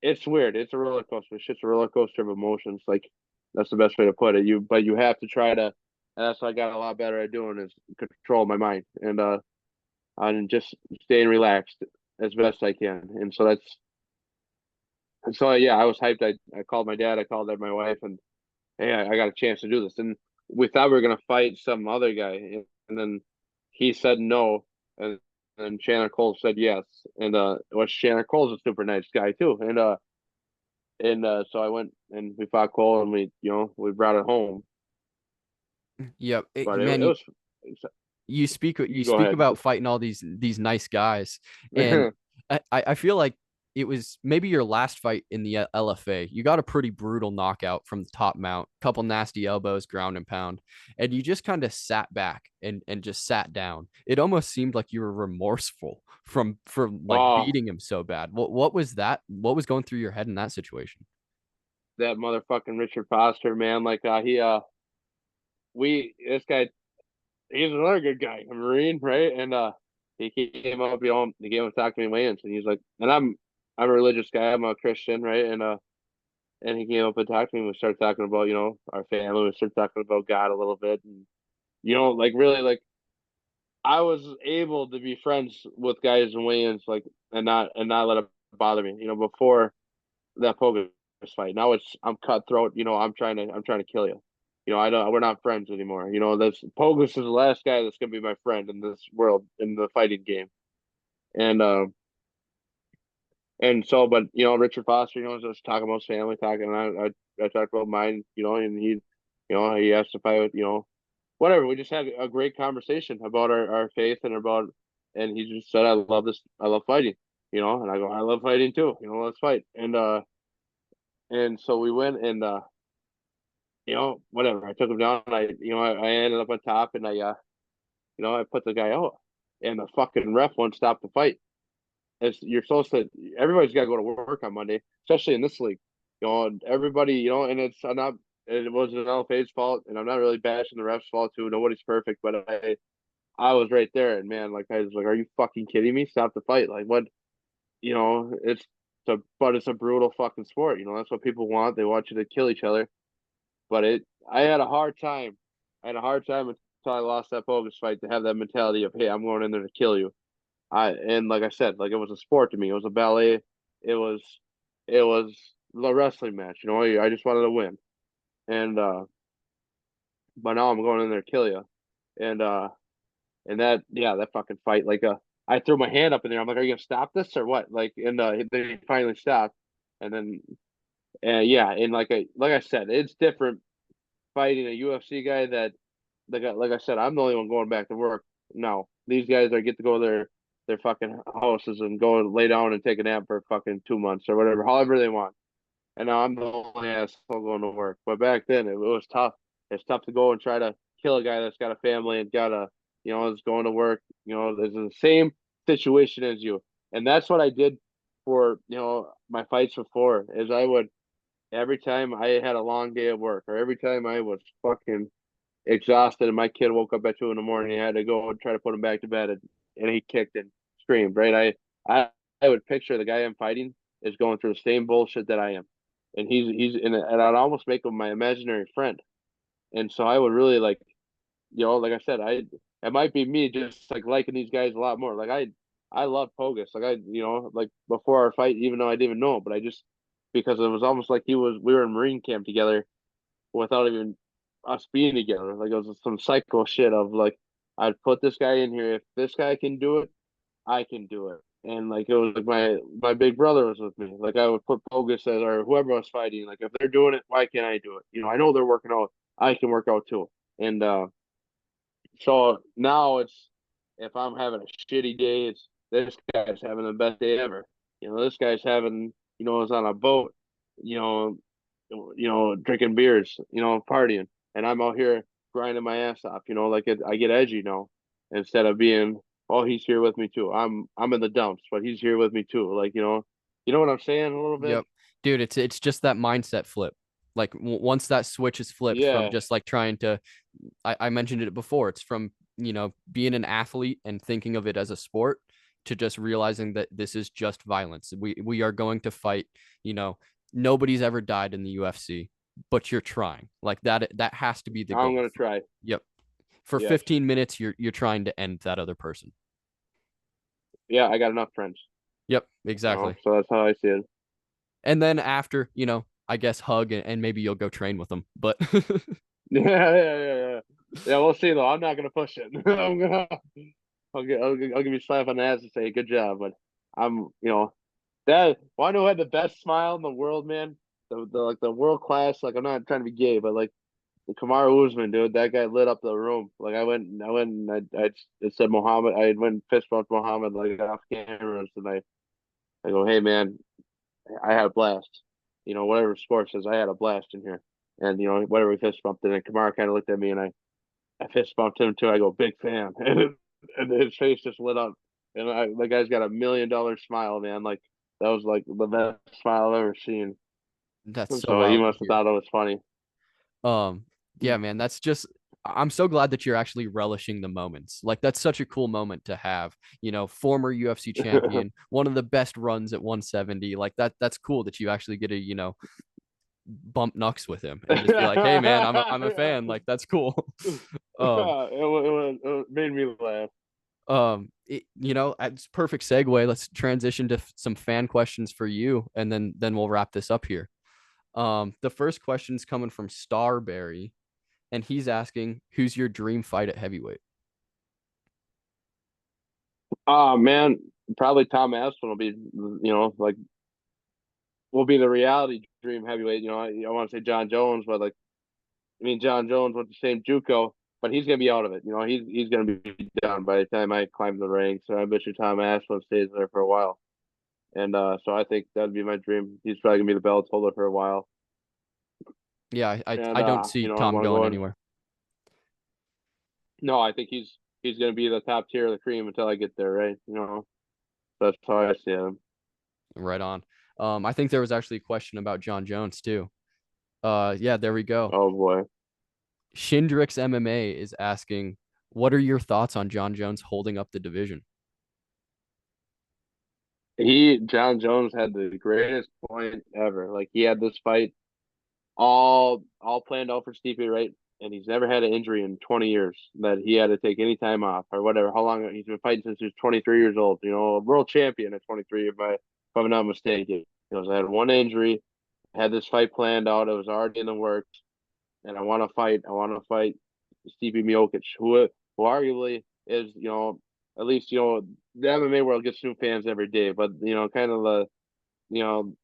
it's weird. It's a roller coaster. It's just a roller coaster of emotions. Like that's the best way to put it. But you have to try to. And that's what I got a lot better at doing is control my mind and just staying relaxed as best I can. And so yeah, I was hyped. I called my dad. I called my wife, and hey, I got a chance to do this. And we thought we were gonna fight some other guy, and then he said no, and Chandler Cole said yes. And Chandler Cole's a super nice guy too. And so I went and we fought Cole, and we brought it home. Yep, But it man, was you go speak ahead. about fighting all these nice guys, and I feel like it was maybe your last fight in the LFA. You got a pretty brutal knockout from the top mount, couple nasty elbows, ground and pound, and you just kind of sat back and just sat down. It almost seemed like you were remorseful for like Oh, beating him so bad. What was that? What was going through your head in that situation? that motherfucking Richard Foster, man! Like he this guy, he's another good guy, a Marine, right? And he came up, he came up to talk to me in weigh-ins, and he's like, and I'm a religious guy, I'm a Christian, right? And he came up and talked to me. We started talking about, our family. We started talking about God a little bit, and like really, like I was able to be friends with guys in weigh-ins, like, and not let it bother me. Before that Pogus fight. Now I'm cutthroat. I'm trying to kill you. I don't. We're not friends anymore. This Pogus is the last guy that's gonna be my friend in this world in the fighting game. And and so, but Richard Foster, just talking about his family, talking. And I talked about mine. And he asked if I would, whatever. We just had a great conversation about our faith and and he just said, I love this. I love fighting. And I go, I love fighting too. Let's fight. And so we went and whatever. I took him down. I ended up on top, and I put the guy out, and the fucking ref won't stop the fight. You're supposed to. Everybody's got to go to work on Monday, especially in this league. And everybody, and it's I'm not. It wasn't LFA's fault, and I'm not really bashing the ref's fault too. Nobody's perfect, but I was right there, and man, like I was like, are you fucking kidding me? Stop the fight! Like what? But it's a brutal fucking sport. That's what people want. They want you to kill each other. But I had a hard time. I had a hard time until I lost that Bogus fight to have that mentality of, hey, I'm going in there to kill you. And like I said, like it was a sport to me. It was a ballet. It was it was the wrestling match. I just wanted to win. And but now I'm going in there to kill you. And and that fucking fight, like I threw my hand up in there. I'm like, are you gonna stop this or what? Like, and then he finally stopped. And then yeah, and like I said, it's different fighting a UFC guy that like I said, I'm the only one going back to work. No, these guys are get to go to their fucking houses and go and lay down and take a nap for fucking 2 months or whatever, however they want. And now I'm the only asshole going to work. But back then it was tough. It's tough to go and try to kill a guy that's got a family and is going to work. There's the same situation as you. And that's what I did for my fights before. Is I would every time I had a long day at work or every time I was fucking exhausted and my kid woke up at 2 in the morning, I had to go and try to put him back to bed and he kicked and screamed, right? I would picture the guy I'm fighting is going through the same bullshit that I am. And he's in it, and I'd almost make him my imaginary friend. And so I would really like I said, it might be me just like liking these guys a lot more. Like I love Pogus. Like like before our fight, even though I didn't even know him, but I just because it was almost like we were in Marine camp together without even us being together. Like it was some psycho shit of like I'd put this guy in here. If this guy can do it, I can do it. And like it was like my big brother was with me. Like I would put Pogus as or whoever I was fighting. Like if they're doing it, why can't I do it? I know they're working out. I can work out too. And so now it's if I'm having a shitty day, it's this guy's having the best day ever. This guy's having is on a boat, you know, drinking beers, partying, and I'm out here grinding my ass off. I get edgy now instead of being, oh, he's here with me too. I'm in the dumps, but he's here with me too. Like you know what I'm saying a little bit. Yep. Dude, it's just that mindset flip. Like once that switch is flipped from Yeah, just like trying to I mentioned it before, it's from, being an athlete and thinking of it as a sport to just realizing that this is just violence. We are going to fight, you know, nobody's ever died in the UFC, but you're trying. Like that has to be the I'm goal. gonna try. Yep. For Yes, 15 minutes you're trying to end that other person. yeah, I got enough friends. Yep, exactly. So that's how I see it. And then after, I guess hug and maybe you'll go train with them. But Yeah. Yeah, we'll see though. I'm not gonna push it. I'll give you a slap on the ass and say good job, but I'm that one who had the best smile in the world, man. The world class. Like I'm not trying to be gay, but like the Kamaru Usman, dude, that guy lit up the room. Like I went, and I it said Muhammad. I went and fist bumped Muhammad like off cameras, and I go, hey man, I had a blast. Whatever score says, I had a blast in here. And whatever we fist bumped, and then Kamara kind of looked at me, and I fist bumped him too. I go, big fan, and his face just lit up. And the guy's got $1 million smile, man. Like that was like the best smile I've ever seen. that's so So he wild to must have hear. thought it was funny. Um, yeah, man, that's just I'm so glad that you're actually relishing the moments. Like that's such a cool moment to have. Former UFC champion, one of the best runs at 170. Like that's cool that you actually get to, bump knucks with him and just be like, "Hey man, I'm a fan." Like that's cool. um It made me laugh. it's perfect segue. Let's transition to some fan questions for you, and then we'll wrap this up here. The first question's coming from Starberry, and he's asking, "Who's your dream fight at heavyweight?" Oh man, probably Tom Aspin will be, like will be the reality dream heavyweight. I want to say John Jones, but like I mean John Jones with the same JUCO, but he's gonna be out of it. He's gonna be done by the time I climb the ranks. So I bet you Tom Aspin stays there for a while. And so I think that'd be my dream. He's probably gonna be the belt holder for a while. Yeah, I And don't see I Tom want to going go in. anywhere. No, I think he's gonna be the top tier of the cream until I get there, right? That's how I see him. Right on. I think there was actually a question about John Jones too. Yeah, there we go. Oh boy. Shindrix MMA is asking, "What are your thoughts on John Jones holding up the division?" John Jones had the greatest point ever. Like he had this fight all planned out for Stipe, right? And he's never had an injury in 20 years that he had to take any time off or whatever. How long he's been fighting since he was 23 years old. A world champion at 23, if I'm not mistaken. I had one injury, had this fight planned out. It was already in the works, and I want to fight. I want to fight Stipe Miocic, who arguably is, at least the MMA world gets new fans every day, but kind of the you know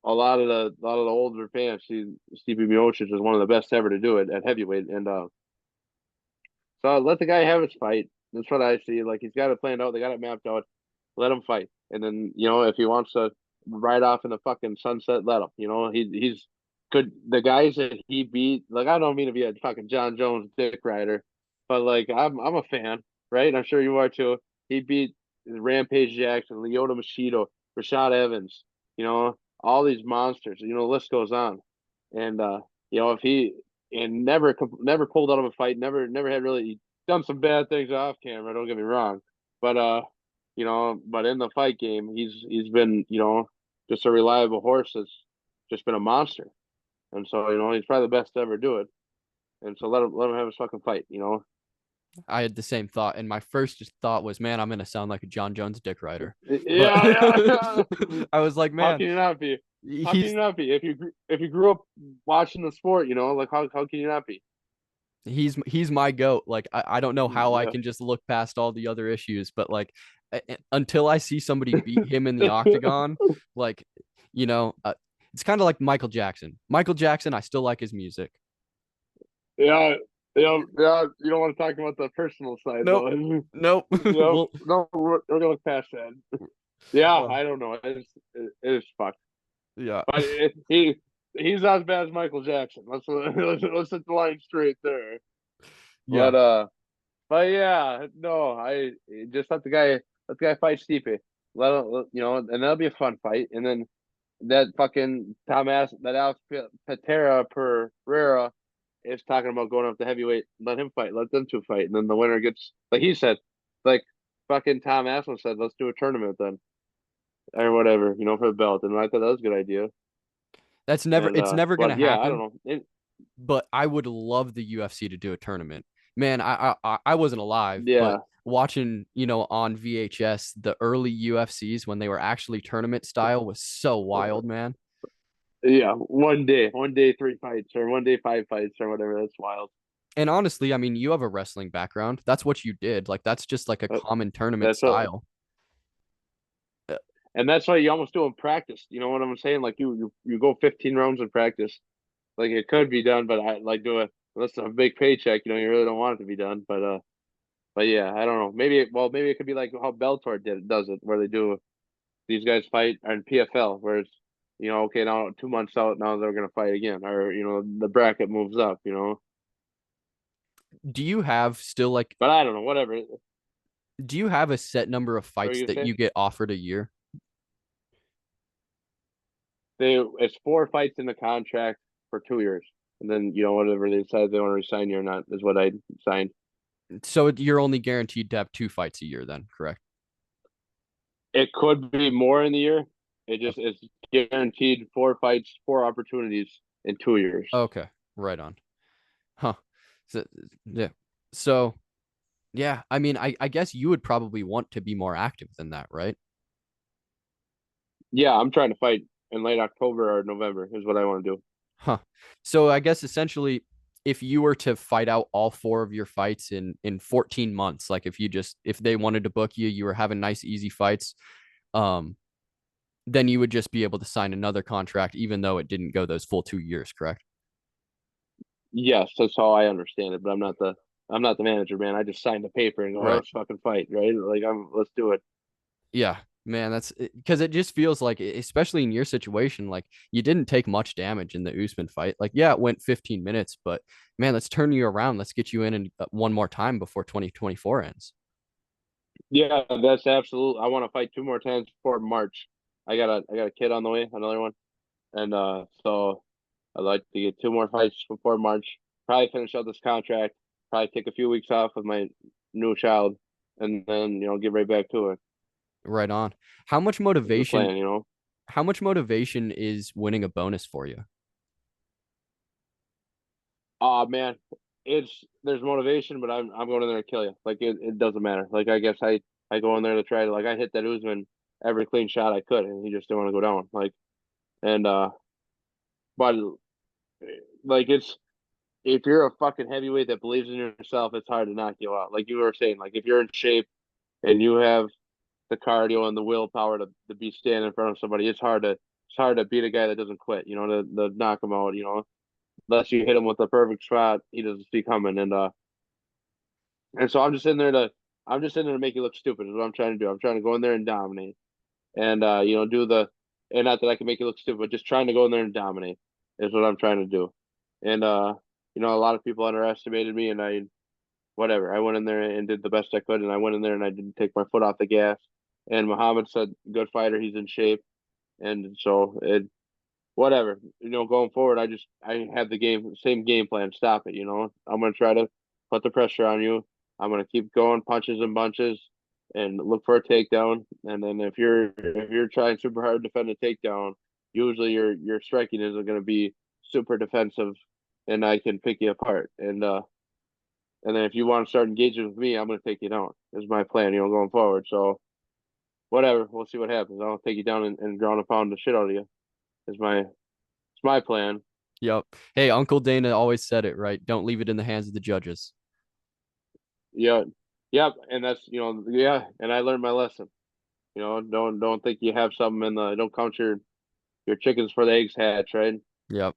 a lot of the older fans see Stipe Miocic as one of the best ever to do it at heavyweight, and so let the guy have his fight. That's what I see. Like he's got it planned out. They got it mapped out. Let him fight, and then if he wants to ride off in the fucking sunset, let him. He's good. The guys that he beat, like I don't mean to be a fucking John Jones dick rider, but like I'm a fan, right? I'm sure you are too. He beat Rampage Jackson, Lyoto Machida, Rashad Evans. All these monsters. The list goes on, and if he and never pulled out of a fight, never had really done some bad things off camera. Don't get me wrong, but but in the fight game, he's been just a reliable horse that's just been a monster, and so he's probably the best to ever do it, and so let him have his fucking fight. I had the same thought, and my first thought was, "Man, I'm gonna sound like a John Jones dick rider," but Yeah, yeah. I was like, How "Man, can you not be? How can you he's not be if you grew up watching the sport? Like how can you not be? he's my goat." Like I don't know how I Yeah. can just look past all the other issues, but like until I see somebody beat him in the octagon, like you know, uh, it's kind of like Michael Jackson. Michael Jackson, I still like his music. Yeah, yeah, yeah. You don't want to talk about the personal side Nope, though. nope. Yep. Well, No, we're gonna look past that. Yeah, uh, I don't know. It's fucked. yeah, But he's not as bad as Michael Jackson. Let's hit the line straight there. yeah. But yeah, no, I just let the guy fight Stipe. And that'll be a fun fight. And then that fucking that Alex Patera Pereira is talking about going up to heavyweight. Let him fight. Let them two fight, and then the winner gets, like he said, like fucking Tom Aspin said, let's do a tournament then or whatever, for the belt. And I thought that was a good idea. And It's never gonna but yeah, I don't happen. know. But I would love the UFC to do a tournament. Man, I wasn't alive, but Yeah, watching, on VHS, the early UFCs when they were actually tournament style was so wild, man. yeah. One day, three fights, or one day, five fights, or whatever. That's wild. And honestly, I mean, you have a wrestling background. That's what you did. Like that's just like a Uh, common tournament That's what, style. and that's what you almost do in practice. You know what I'm saying? Like you go 15 rounds in practice. Like it could be done, but I like do it unless it's a big paycheck. You really don't want it to be done. But yeah, I don't know. Maybe it could be like how Bellator does it, where they do these guys fight in PFL, where it's okay, now 2 months out, now they're gonna fight again, or the bracket moves up. Do you have still like But I don't know, whatever. do you have a set number of What are fights you that gonna say? you get offered a year? It's 4 fights in the contract for 2 years. and then whatever they decide they want to resign you or not is what I signed. So you're only guaranteed to have 2 fights a year then, correct? It could be more in the year. It Oh, just is guaranteed 4 fights, 4 opportunities in 2 years. okay, right on. Huh. So, yeah. So, yeah, I mean, I guess you would probably want to be more active than that, right? Yeah, I'm trying to fight in late October or November is what I want to do. Huh. So I guess essentially, if you were to fight out all four of your fights in 14 months, like if they wanted to book you, you were having nice easy fights, um, then you would just be able to sign another contract, even though it didn't go those full 2 years, correct? Yes, that's how I understand it, but I'm not the manager, man. I just signed the paper and go, oh, Right. let's fucking fight, right? Like let's do it. Yeah, man, that's because it just feels like, especially in your situation, like you didn't take much damage in the Usman fight. Like, yeah, it went 15 minutes, but man, let's turn you around. Let's get you in and one more time before 2024 ends. Yeah, that's absolute. I want to fight 2 more times before March. I got a kid on the way, another one, and so I'd like to get 2 more fights before March. Probably finish out this contract. Probably take a few weeks off with my new child, and then get right back to it. Right on. How much Is the motivation? plan. How much motivation is winning a bonus for you? Man, there's motivation, but I'm going in there to kill you. Like it doesn't matter. Like I guess I go in there to try to like I hit that Usman every clean shot I could, and he just didn't want to go down. Like and but like it's if you're a fucking heavyweight that believes in yourself, it's hard to knock you out. Like you were saying, like if you're in shape and you have the cardio and the willpower to be standing in front of somebody, it's hard to beat a guy that doesn't quit. To knock him out. Unless you hit him with the perfect shot, he doesn't see coming. And so I'm just in there to make you look stupid. Is what I'm trying to do. I'm trying to go in there and dominate, and do the and not that I can make you look stupid, but just trying to go in there and dominate is what I'm trying to do. And a lot of people underestimated me, and I went in there and did the best I could, and I went in there and I didn't take my foot off the gas. And Muhammad said, "Good fighter, he's in shape," and so it whatever. Going forward, I have the same game plan. Stop it. I'm gonna try to put the pressure on you. I'm gonna keep going punches and bunches and look for a takedown. And then if you're trying super hard to defend a takedown, usually your striking isn't gonna be super defensive, and I can pick you apart. And then if you want to start engaging with me, I'm gonna take you down. Is my plan. Going forward. So whatever, we'll see what happens. I'll take you down and ground and pound the shit out of you. Is my plan. Yep. Hey, Uncle Dana always said it, right? Don't leave it in the hands of the judges. Yeah, yep, and that's yeah, and I learned my lesson. Don't think you have something don't count your chickens for the eggs hatch, right? Yep.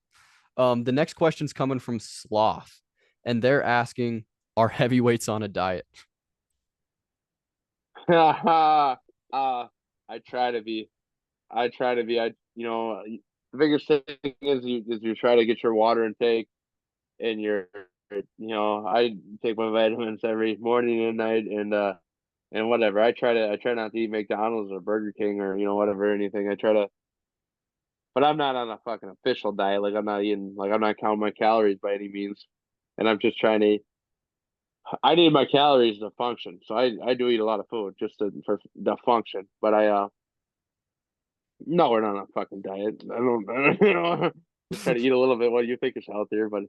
The next question's coming from Sloth, and they're asking, are heavyweights on a diet? I try to be. I try to be. The biggest thing is you try to get your water intake and I take my vitamins every morning and night and whatever. I try not to eat McDonald's or Burger King or whatever anything. I try to but I'm not on a fucking official diet. Like I'm not counting my calories by any means. And I'm just trying to. I need my calories to function, so I do eat a lot of food just for the function. But no, we're not on a fucking diet. I don't just try to eat a little bit what you think is healthier, but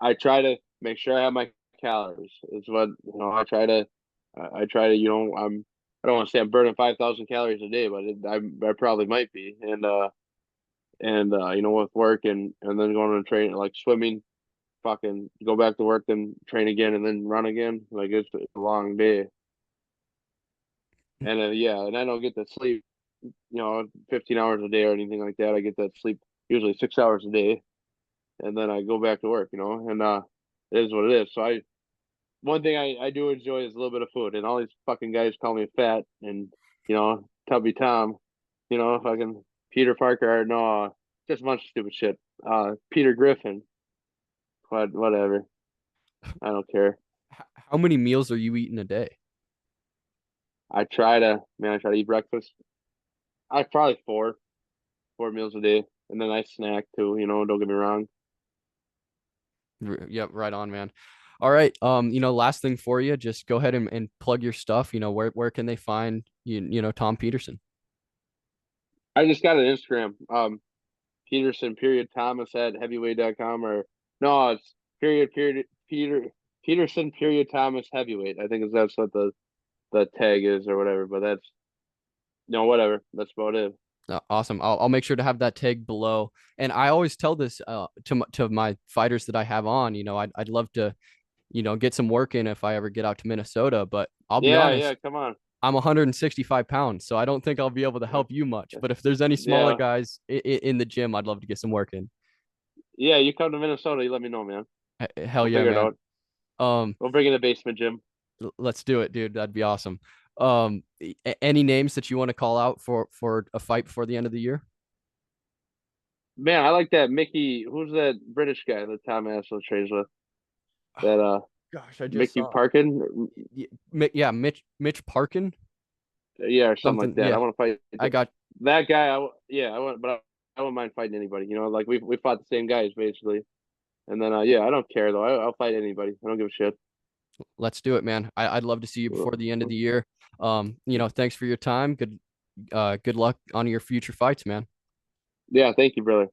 I try to make sure I have my calories. Is what I try to I don't want to say I'm burning 5,000 calories a day, but I probably might be. And with work and then going to train like swimming, fucking go back to work, then train again, and then run again. Like it's a long day, and yeah, and I don't get to sleep, 15 hours a day or anything like that. I get that sleep usually 6 hours a day, and then I go back to work, and it is what it is. So one thing I do enjoy is a little bit of food, and all these fucking guys call me fat and Tubby Tom, fucking Peter Parker, no, just a bunch of stupid shit. Peter Griffin, but whatever. I don't care. How many meals are you eating a day? I try to eat breakfast. I probably four meals a day, and then I snack too. Don't get me wrong. Yep, right on, man. All right. Last thing for you, just go ahead and plug your stuff. Where can they find Tom Peterson? I just got an Instagram. Petersen period Thomas at heavyweight.com, or no, it's period Petersen period Thomas heavyweight. I think that's what the tag is or whatever. But that's no whatever. That's about it. Awesome. I'll make sure to have that tag below. And I always tell this to my fighters that I have on. I'd love to get some work in if I ever get out to Minnesota. But I'll be Yeah, honest, yeah. Come on. I'm 165 pounds, so I don't think I'll be able to help you much. But if there's any smaller Yeah, guys in the gym, I'd love to get some work in. yeah. You come to Minnesota, you let me know, man. Hell We'll yeah, figure it man. out. Um, We'll bring in the basement gym. let's do it, dude. That'd be awesome. Any names that you want to call out for a fight before the end of the year? Man, I like that Mickey. Who's that British guy that Tom Asso trains with? Oh, That gosh, I just Mickey saw. Parkin. Yeah, Mitch Parkin, Yeah, or something like something. that. I Yeah, want to fight I got. that guy. Yeah, I want, but I wouldn't mind fighting anybody. Like we fought the same guys basically. And then yeah, I don't care though. I'll fight anybody. I don't give a shit. Let's do it, man. I'd love to see you before the end of the year. Thanks for your time. Good luck on your future fights, man. Yeah, thank you, brother.